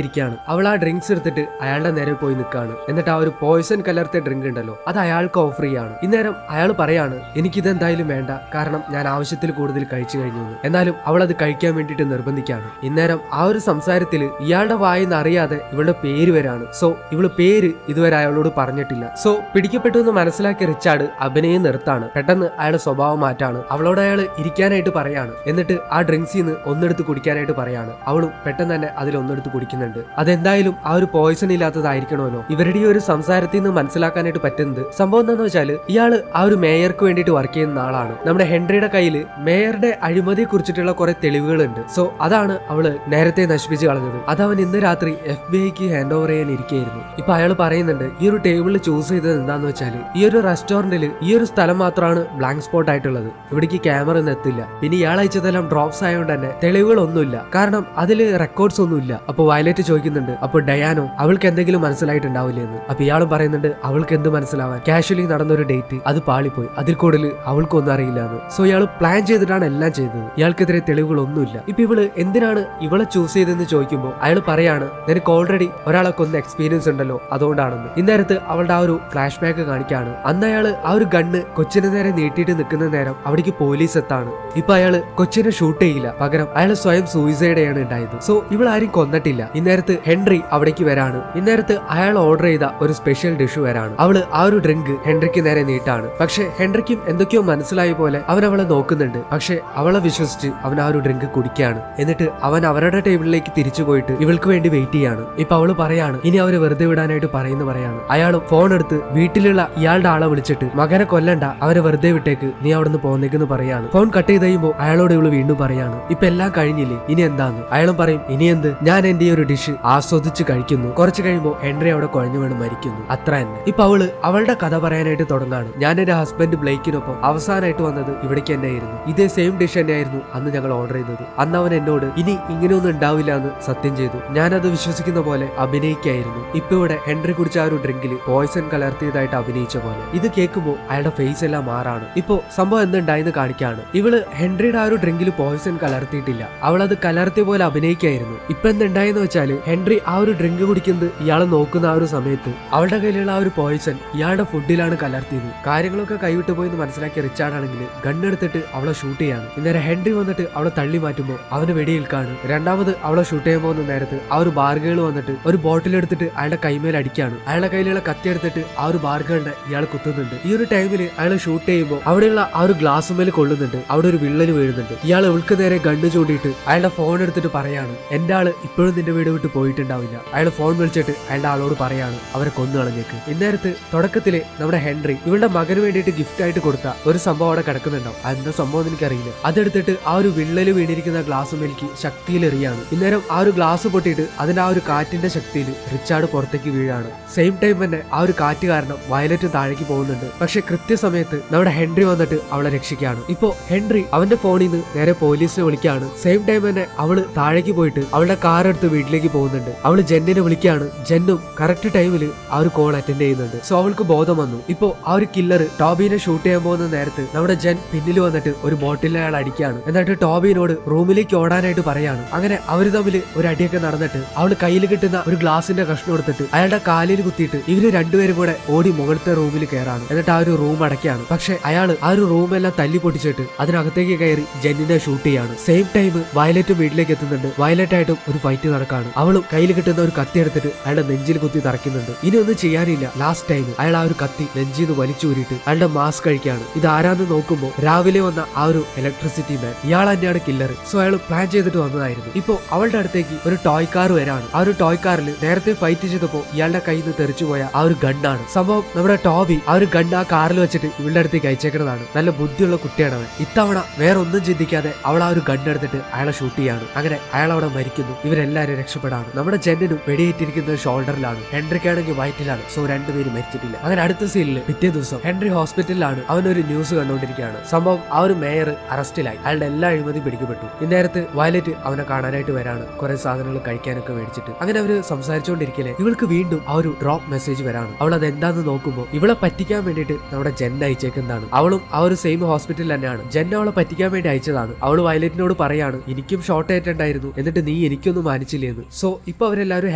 ഇരിക്കുകയാണ്. അവൾ ആ ഡ്രിങ്ക്സ് എടുത്തിട്ട് അയാളുടെ നേരെ പോയി നിൽക്കുകയാണ്. എന്നിട്ട് ആ ഒരു പോയിസൺ കലർത്തിയ ഡ്രിങ്ക് ഉണ്ടല്ലോ, അത് അയാൾക്ക് ഓഫർ ചെയ്യാണ്. ഇന്നേരം അയാൾ പറയാണ്, എനിക്കിതെന്തായാലും വേണ്ട, കാരണം ഞാൻ ആവശ്യത്തിൽ കൂടുതൽ കഴിച്ചു കഴിഞ്ഞു. എന്നാലും അവൾ അത് കഴിക്കാൻ വേണ്ടിയിട്ട് നിർബന്ധിക്കുകയാണ്. ഇന്നേരം ആ ഒരു സംസാരത്തിൽ ഇയാളുടെ വായിന്ന് അറിയാതെ ഇവളുടെ പേര് വരാണ്. സോ ഇവള് പേര് ഇതുവരെ അയാളോട് പറഞ്ഞിട്ടില്ല. സോ പിടിക്കപ്പെട്ടു എന്ന് മനസ്സിലാക്കിയ റിച്ചാർഡ് അഭിനയം നിർത്താണ്. പെട്ടെന്ന് അയാളുടെ സ്വഭാവം മാറ്റാണ്. അവളോട് അയാൾ ഇരിക്കാനായിട്ട് പറയാണ്. എന്നിട്ട് ആ ഡ്രിങ്ക്സിന്ന് ഒന്നെടുത്ത് കുടിക്കാനായിട്ട് പറയാണ്. അവളും പെട്ടെന്ന് തന്നെ അതിൽ ഒന്നെടുത്ത് കുടിക്കുന്നുണ്ട്. അതെന്തായാലും ആ ഒരു പോയിസൺ ഇല്ലാത്തതായിരിക്കണമല്ലോ. ഇവരുടെ ഈ ഒരു സംസാരത്തിൽ നിന്ന് മനസ്സിലാക്കാനായിട്ട് പറ്റുന്നത് സംഭവം എന്താണെന്ന് വെച്ചാൽ ഇയാള് ആ ഒരു മേയർക്ക് വേണ്ടിയിട്ട് വർക്ക് ചെയ്യുന്ന ആളാണ്. നമ്മുടെ ഹെൻറിയുടെ കയ്യിൽ മേയറുടെ അഴിമതിയെ കുറിച്ചിട്ടുള്ള കുറെ തെളിവുകളുണ്ട്. സോ അതാണ് അവള് നേരത്തെ നശിപ്പിച്ച് കളഞ്ഞത്. അതവൻ ഇന്ന് രാത്രി FBI ഹാൻഡ് ഓവർ ചെയ്യാൻ ഇരിക്കുകയായിരുന്നു. ഇപ്പൊ അയാൾ പറയുന്നുണ്ട്, ഈ ഒരു ടേബിളിൽ ചൂസ് ചെയ്തത് എന്താന്ന് വെച്ചാൽ ഈ ഒരു റെസ്റ്റോറന്റിൽ ഈ ഒരു സ്ഥലം മാത്രമാണ് ബ്ലാങ്ക് സ്പോട്ട് ആയിട്ടുള്ളത്. ഇവിടേക്ക് ക്യാമറ ഒന്നും എത്തില്ല. പിന്നെ ഇയാൾ അയച്ചതെല്ലാം ഡ്രോപ്സ് ആയതുകൊണ്ട് തന്നെ തെളിവുകളൊന്നുമില്ല. കാരണം അതിൽ റെക്കോർഡ്സ് ഒന്നുമില്ല. അപ്പൊ വയലറ്റ് ചോദിക്കുന്നുണ്ട്, അപ്പൊ ഡയാനോ അവൾക്ക് എന്തെങ്കിലും മനസ്സിലായിട്ടുണ്ടാവില്ലേ എന്ന്. അപ്പൊ ഇയാളും പറയുന്നുണ്ട്, അവൾക്ക് എന്ത് മനസ്സിലാവാൻ, കാഷ്വലി നടന്നൊരു ഡേറ്റ് അത് പാളിപ്പോയി, അതിൽ കൂടുതൽ അവൾക്കൊന്നും അറിയില്ല എന്ന്. സോ ഇയാൾ പ്ലാൻ ചെയ്തിട്ടാണ് എല്ലാം ചെയ്തത്. ഇയാൾക്കെതിരെ തെളിവുകളൊന്നുമില്ല. ഇപ്പൊ ഇവള് എന്തിനാണ് ഇവളെ ചൂസ് ചെയ്തെന്ന് ചോദിക്കുമ്പോൾ അയാൾ പറയാണ്, നിനക്ക് ഓൾറെഡി ഒരാളെ കൊന്ന എക്സ്പീരിയൻസ് ഉണ്ടല്ലോ, അതുകൊണ്ടാണെന്ന്. ഇന്നേരത്ത് അവളുടെ ആ ഒരു ഫ്ലാഷ് ബാക്ക് കാണിക്കാണ്. അന്ന് അയാള് ആ ഒരു ഗണ്ണ് കൊച്ചിന് നേരെ നീട്ടിയിട്ട് നിൽക്കുന്ന നേരം അവിടേക്ക് പോലീസ് എത്താണ്. ഇപ്പൊ അയാള് കൊച്ചിനെ ഷൂട്ട് ചെയ്യില്ല, പകരം അയാൾ സ്വയം സൂയിസൈഡ് ആണ് ഉണ്ടായത്. സോ ഇവൾ ആരും കൊന്നിട്ടില്ല. ഇന്നേരത്ത് ഹെൻറി അവിടേക്ക് വരാണ്. ഇന്നേരത്ത് അയാൾ ഓർഡർ ചെയ്ത ഒരു സ്പെഷ്യൽ ഡിഷ് വരാണ്. അവള് ആ ഒരു ഡ്രിങ്ക് ഹെൻറിക്ക് നേരെ നീട്ടാണ്. പക്ഷെ ഹെൻറിക്കും എന്തൊക്കെയോ മനസ്സിലായ പോലെ അവൻ അവളെ നോക്കുന്നുണ്ട്. പക്ഷെ അവളെ വിശ്വസിച്ച് അവൻ ആ ഒരു ഡ്രിങ്ക് കുടിക്കുകയാണ്. എന്നിട്ട് അവൻ അവരുടെ ടേബിളിലേക്ക് തിരിച്ചു പോയിട്ട് ഇവൾക്ക് വേണ്ടി വെയിറ്റ് ചെയ്യാണ്. ഇപ്പൊ അവള് പറയാണ്, ഇനി അവരെ വെറുതെ വിടാനായിട്ട് പറയാണ്. അയാളും ഫോൺ എടുത്ത് വീട്ടിലുള്ള ഇയാളുടെ ആളെ വിളിച്ചിട്ട്, മകനെ കൊല്ലണ്ട, അവരെ വെറുതെ വിട്ടേക്ക്, നീ അവിടെ നിന്ന് പോന്നേക്കെന്ന് പറയാണ്. ഫോൺ കട്ട് ചെയ്ത് കഴിയുമ്പോൾ അയാളോട് ഇവള് വീണ്ടും പറയാണ്, ഇപ്പൊ എല്ലാം കഴിഞ്ഞില്ലേ, ഇനി എന്താന്ന്. അയാളും പറയും, ഇനി എന്ത്, ഞാൻ എന്റെ ഈ ഒരു ഡിഷ് ആസ്വദിച്ച് കഴിക്കുന്നു. കുറച്ച് കഴിയുമ്പോൾ ഹെൻറി അവിടെ കുഴഞ്ഞു വീണ് മരിക്കുന്നു. അത്ര തന്നെ. ഇപ്പൊ അവള് അവളുടെ കഥ പറയാനായിട്ട് തുടങ്ങാണ്. ഞാൻ എന്റെ ഹസ്ബൻഡ് ബ്ലേക്കിനൊപ്പം അവസാനമായിട്ട് വന്നത് ഇവിടേക്ക് തന്നെ ആയിരുന്നു. ഇതേ സെയിം ഡിഷ് തന്നെയായിരുന്നു അന്ന് ഞങ്ങൾ ഓർഡർ ചെയ്തത്. അന്ന് അവൻ എന്നോട് ഇനി ഇങ്ങനെയൊന്നും ഉണ്ടാവില്ല എന്ന് സത്യം ചെയ്തു. ഞാനത് വിശ്വസിക്കുന്ന പോലെ അഭിനയിക്കായിരുന്നു. ഇപ്പൊ ഇവിടെ ഹെൻറി കുടിച്ച ആ ഒരു ഡ്രിങ്കിൽ പോയിസൺ കലർത്തിയതായിട്ട് അഭിനയിച്ച പോലെ. ഇത് കേൾക്കുമ്പോൾ അയാളുടെ ഫേസ് എല്ലാം മാറാണ്. ഇപ്പോ സംഭവം എന്തുണ്ടായെന്ന് കാണിക്കാണ്. ഇവള് ഹെൻറിയുടെ ആ ഒരു ഡ്രിങ്കിൽ പോയിസൺ കലർത്തിയിട്ടില്ല, അവളത് കലർത്തിയ പോലെ അഭിനയിക്കായിരുന്നു. ഇപ്പൊ എന്തുണ്ടായെന്ന് വെച്ചാല് ഹെൻറി ആ ഒരു ഡ്രിങ്ക് കുടിക്കുന്നത് ഇയാളെ നോക്കുന്ന ആ ഒരു സമയത്ത് അവളുടെ കയ്യിലുള്ള ആ ഒരു പോയിസൺ ഇയാളുടെ ഫുഡിലാണ് കലർത്തിയത്. കാര്യങ്ങളൊക്കെ കൈവിട്ടു പോയെന്ന് മനസ്സിലാക്കിയ റിച്ചാർഡ് ആണെങ്കിൽ ഗണ്ണെടുത്തിട്ട് അവളെ ഷൂട്ട് ചെയ്യാണ്. ഇന്നേരം ഹെൻറി വന്നിട്ട് അവളെ തള്ളി മാറ്റുമ്പോൾ അവന് വെടിയേൽക്കാണ്. രണ്ടാമത് അവളെ ഷൂട്ട് ചെയ്യാൻ പോകുന്ന നേരത്ത് ആ ഒരു ബാർഗേൾ വന്നിട്ട് ഒരു ബോട്ടിൽ എടുത്തിട്ട് അയാളുടെ കൈമേൽ അടിക്കാണ്. അയാളുടെ കയ്യിലുള്ള കത്തി എടുത്തിട്ട് ആ ഒരു ബാർഗേളിനെ ഇയാൾ കുത്തുന്നുണ്ട്. ഈ ഒരു ടൈമില് അയാൾ ഷൂട്ട് ചെയ്യുമ്പോൾ അവിടെയുള്ള ആ ഒരു ഗ്ലാസ് മേൽ കൊള്ളുന്നുണ്ട്. അവിടെ ഒരു വിള്ളല് വീഴുന്നുണ്ട്. ഇയാൾ ഇവൾക്ക് നേരെ ഗണ്ണ് ചൂണ്ടിയിട്ട് അയാളുടെ ഫോൺ എടുത്തിട്ട് പറയാണ്, എന്റെ ആള് ഇപ്പോഴും നിന്റെ വീട് വിട്ട് പോയിട്ടുണ്ടാവില്ല. അയാൾ ഫോൺ വിളിച്ചിട്ട് അയാളുടെ ആളോട് പറയാണ് അവരെ കൊന്നു കളഞ്ഞേക്ക്. ഇന്നേരത്ത് തുടക്കത്തില് നമ്മുടെ ഹെൻറി ഇവളുടെ മകന് വേണ്ടിയിട്ട് ഗിഫ്റ്റ് ആയിട്ട് കൊടുത്ത ഒരു സംഭവം അവിടെ കിടക്കുന്നുണ്ടാവും. അതെന്താ സംഭവം എന്ന് എനിക്കറിയില്ല. അതെടുത്തിട്ട് ആ ഒരു വിള്ളല് വീണിരിക്കുന്ന ഗ്ലാസ് മേലേക്ക് ശക്തിയിൽ എറിയാണ്. ഇന്നേരം ആ ഒരു ഗ്ലാസ് പൊട്ടിയിട്ട് അതിന്റെ ആ ഒരു കാറ്റിന്റെ ശക്തിയിൽ റിച്ചാർഡ് പുറത്തേക്ക് വീഴാണ്. സെയിം ടൈം തന്നെ ആ ഒരു കാറ്റ് കാരണം വയലറ്റും താഴേക്ക് പോകുന്നുണ്ട്. പക്ഷെ കൃത്യസമയത്ത് നമ്മുടെ ഹെൻറി വന്നിട്ട് അവളെ രക്ഷിക്കുകയാണ്. ഇപ്പോ ഹെൻറി അവന്റെ ഫോണിൽ നിന്ന് നേരെ പോലീസിനെ വിളിക്കുകയാണ്. സെയിം ടൈം തന്നെ അവള് താഴേക്ക് പോയിട്ട് അവളുടെ കാർ എടുത്ത് വീട്ടിലേക്ക് പോകുന്നുണ്ട്. അവള് ജെന്നിനെ വിളിക്കുകയാണ്. ജെന്നും കറക്റ്റ് ടൈമില് ആ ഒരു കോൾ അറ്റൻഡ് ചെയ്യുന്നുണ്ട്. സോ അവൾക്ക് ബോധം വന്നു. ഇപ്പോ ആ ഒരു കില്ലർ ടോബിനെ ഷൂട്ട് ചെയ്യാൻ പോകുന്ന നേരത്ത് നമ്മുടെ ജെൻ പിന്നിൽ വന്നിട്ട് ഒരു ബോട്ടിൽ അയാൾ അടിക്കുകയാണ്. എന്നിട്ട് ടോബിനോട് റൂമിലേക്ക് ഓടാനായിട്ട് പറയാണ്. അങ്ങനെ അവര് തമ്മിൽ ഒരു അടിയൊക്കെ നടന്നിട്ട് അവള് കയ്യിൽ കിട്ടുന്ന ഒരു ഗ്ലാസിന്റെ കഷ്ണം എടുത്തിട്ട് അയാളുടെ കാലിൽ കുത്തിയിട്ട് ഇവര് രണ്ടുപേരും കൂടെ ഓടി മുകളിലത്തെ റൂമിൽ കയറാണ്. എന്നിട്ട് ആ ഒരു റൂം അടയ്ക്കാണ്. പക്ഷെ അയാൾ ആ ഒരു റൂമെല്ലാം തല്ലി പൊട്ടിച്ചിട്ട് അതിനകത്തേക്ക് കയറി ജെന്നിനെ ഷൂട്ട് ചെയ്യാണ്. സെയിം ടൈം വയലറ്റും വീട്ടിലേക്ക് എത്തുന്നുണ്ട്. വയലറ്റ് ആയിട്ടും ഒരു ഫൈറ്റ് നടക്കാണ്. അവളും കയ്യിൽ കിട്ടുന്ന ഒരു കത്തി എടുത്തിട്ട് അയാളുടെ നെഞ്ചിൽ കുത്തി തറയ്ക്കുന്നുണ്ട്. ഇനി ഒന്നും ചെയ്യാനില്ല. ലാസ്റ്റ് ടൈം അയാൾ ആ ഒരു കത്തി നെഞ്ചിന്ന് വലിച്ചൂരിയിട്ട് അയാളുടെ മാസ്ക് കഴിക്കാണ്. ഇത് ആരാന്ന് നോക്കുമ്പോൾ രാവിലെ വന്ന ആ ഒരു ഇലക്ട്രിസിറ്റി മാൻ ഇയാൾ തന്നെയാണ് കില്ലർ. സോ അയാൾ പ്ലാൻ ചെയ്തിട്ട് വന്നതായിരുന്നു. ഇപ്പോ അവളുടെ അടുത്തേക്ക് ഒരു ടോയ് കാർ വരാണ്. ആ ഒരു ടോയ് കാറിൽ നേരത്തെ ഫൈറ്റ് ചെയ്തപ്പോ ഇയാളുടെ കയ്യിൽ നിന്ന് തെറിച്ചുപോയ ആ ഒരു ഗണ്ണാണ്. സംഭവം നമ്മുടെ ടോബി ആ ഒരു ഗണ്ണ് ആ കാറിൽ വെച്ചിട്ട് ഇവളുടെ അടുത്തേക്ക് അയച്ചേക്കുന്നതാണ്. നല്ല ബുദ്ധിയുള്ള കുട്ടിയാണ് അവൻ. ഇത്തവണ വേറെ ഒന്നും ചിന്തിക്കാതെ അവൾ ആ ഒരു ഗണ്ണ് എടുത്തിട്ട് അയാളെ ഷൂട്ട് ചെയ്യാണ്. അങ്ങനെ അയാൾ അവിടെ മരിക്കുന്നു. ഇവരെല്ലാരും രക്ഷപ്പെടാണ്. നമ്മുടെ ജെന്നിനും വെടിയേറ്റിരിക്കുന്നത് ഷോൾഡറിലാണ്. ഹെൻറിക്കാണെങ്കിൽ വയറ്റിലാണ്. സോ രണ്ടുപേരും മരിച്ചിട്ടില്ല. അങ്ങനെ അടുത്ത സീനിൽ പിറ്റേ ദിവസം ഹെൻറി ഹോസ്പിറ്റലിലാണ്. അവനൊരു ന്യൂസ് കണ്ടുകൊണ്ടിരിക്കുകയാണ്. സംഭവം ആ ഒരു മേയർ അറസ്റ്റിലായി. അയാളുടെ എല്ലാ അഴിമതിയും പിടിക്കപ്പെട്ടു. ഇന്നേരത്ത് വയലറ്റ് അവനെ കാണാനായിട്ട് വരാണ്. കുറെ സാധനങ്ങൾ കഴിക്കാനൊക്കെ മേടിച്ചിട്ട്. അങ്ങനെ അവര് സംസാരിച്ചുകൊണ്ടിരിക്കലേ ഇവൾക്ക് വീണ്ടും ആ ഒരു ഡ്രോപ്പ് മെസ്സേജ് വരാണ്. അവൾ അത് എന്താന്ന് നോക്കുമ്പോൾ ഇവളെ പറ്റിക്കാൻ വേണ്ടിയിട്ട് നമ്മുടെ ജെൻ അയച്ചേക്കുന്നതാണ്. അവളും ആ ഒരു സെയിം ഹോസ്പിറ്റലിൽ തന്നെയാണ്. ജെൻ അവളെ പറ്റിക്കാൻ വേണ്ടി അയച്ചതാണ്. അവൾ വയലറ്റിനോട് പറയാണ് എനിക്കും ഷോർട്ട് ആയിട്ടുണ്ടായിരുന്നു, എന്നിട്ട് നീ എനിക്കൊന്നും മാനിച്ചില്ലേന്ന്. സോ ഇപ്പൊ അവരെല്ലാവരും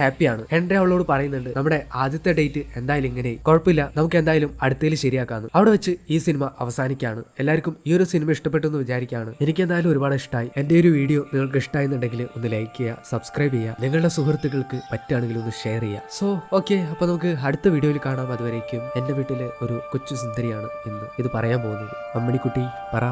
ഹാപ്പിയാണ്. ഹെൻറി അവളോട് പറയുന്നുണ്ട് നമ്മുടെ ആദ്യത്തെ ഡേറ്റ് എന്തായാലും ഇങ്ങനെ കുഴപ്പമില്ല, നമുക്ക് എന്തായാലും അടുത്തതിൽ ശരിയാക്കാന്ന്. അവിടെ വെച്ച് ഈ സിനിമ അവസാനിക്കാണ്. എല്ലാവർക്കും ഈ ഒരു സിനിമ ഇഷ്ടപ്പെട്ടു എന്ന് വിചാരിക്കുകയാണ്. എനിക്ക് എന്തായാലും ഒരുപാട് ഇഷ്ടമായി. എന്റെ ഒരു വീഡിയോ നിങ്ങൾക്ക് ഇഷ്ടമായെന്നുണ്ടെങ്കിൽ ഒന്ന് ലൈക്ക് ചെയ്യുക, സബ്സ്ക്രൈബ് ചെയ്യുക, നിങ്ങളുടെ സുഹൃത്തുക്കൾക്ക് പറ്റുകയാണെങ്കിൽ ഒന്ന് ഷെയർ ചെയ്യുക. സോ ഓക്കെ, അപ്പൊ നമുക്ക് അടുത്ത വീഡിയോയിൽ കാണാം. അതുവരേക്കും എന്റെ വീട്ടിലെ ഒരു കൊച്ചു സുന്ദരിയാണ് ഇന്ന് ഇത് പറയാൻ പോകുന്നത്. അമ്മണിക്കുട്ടി പറ.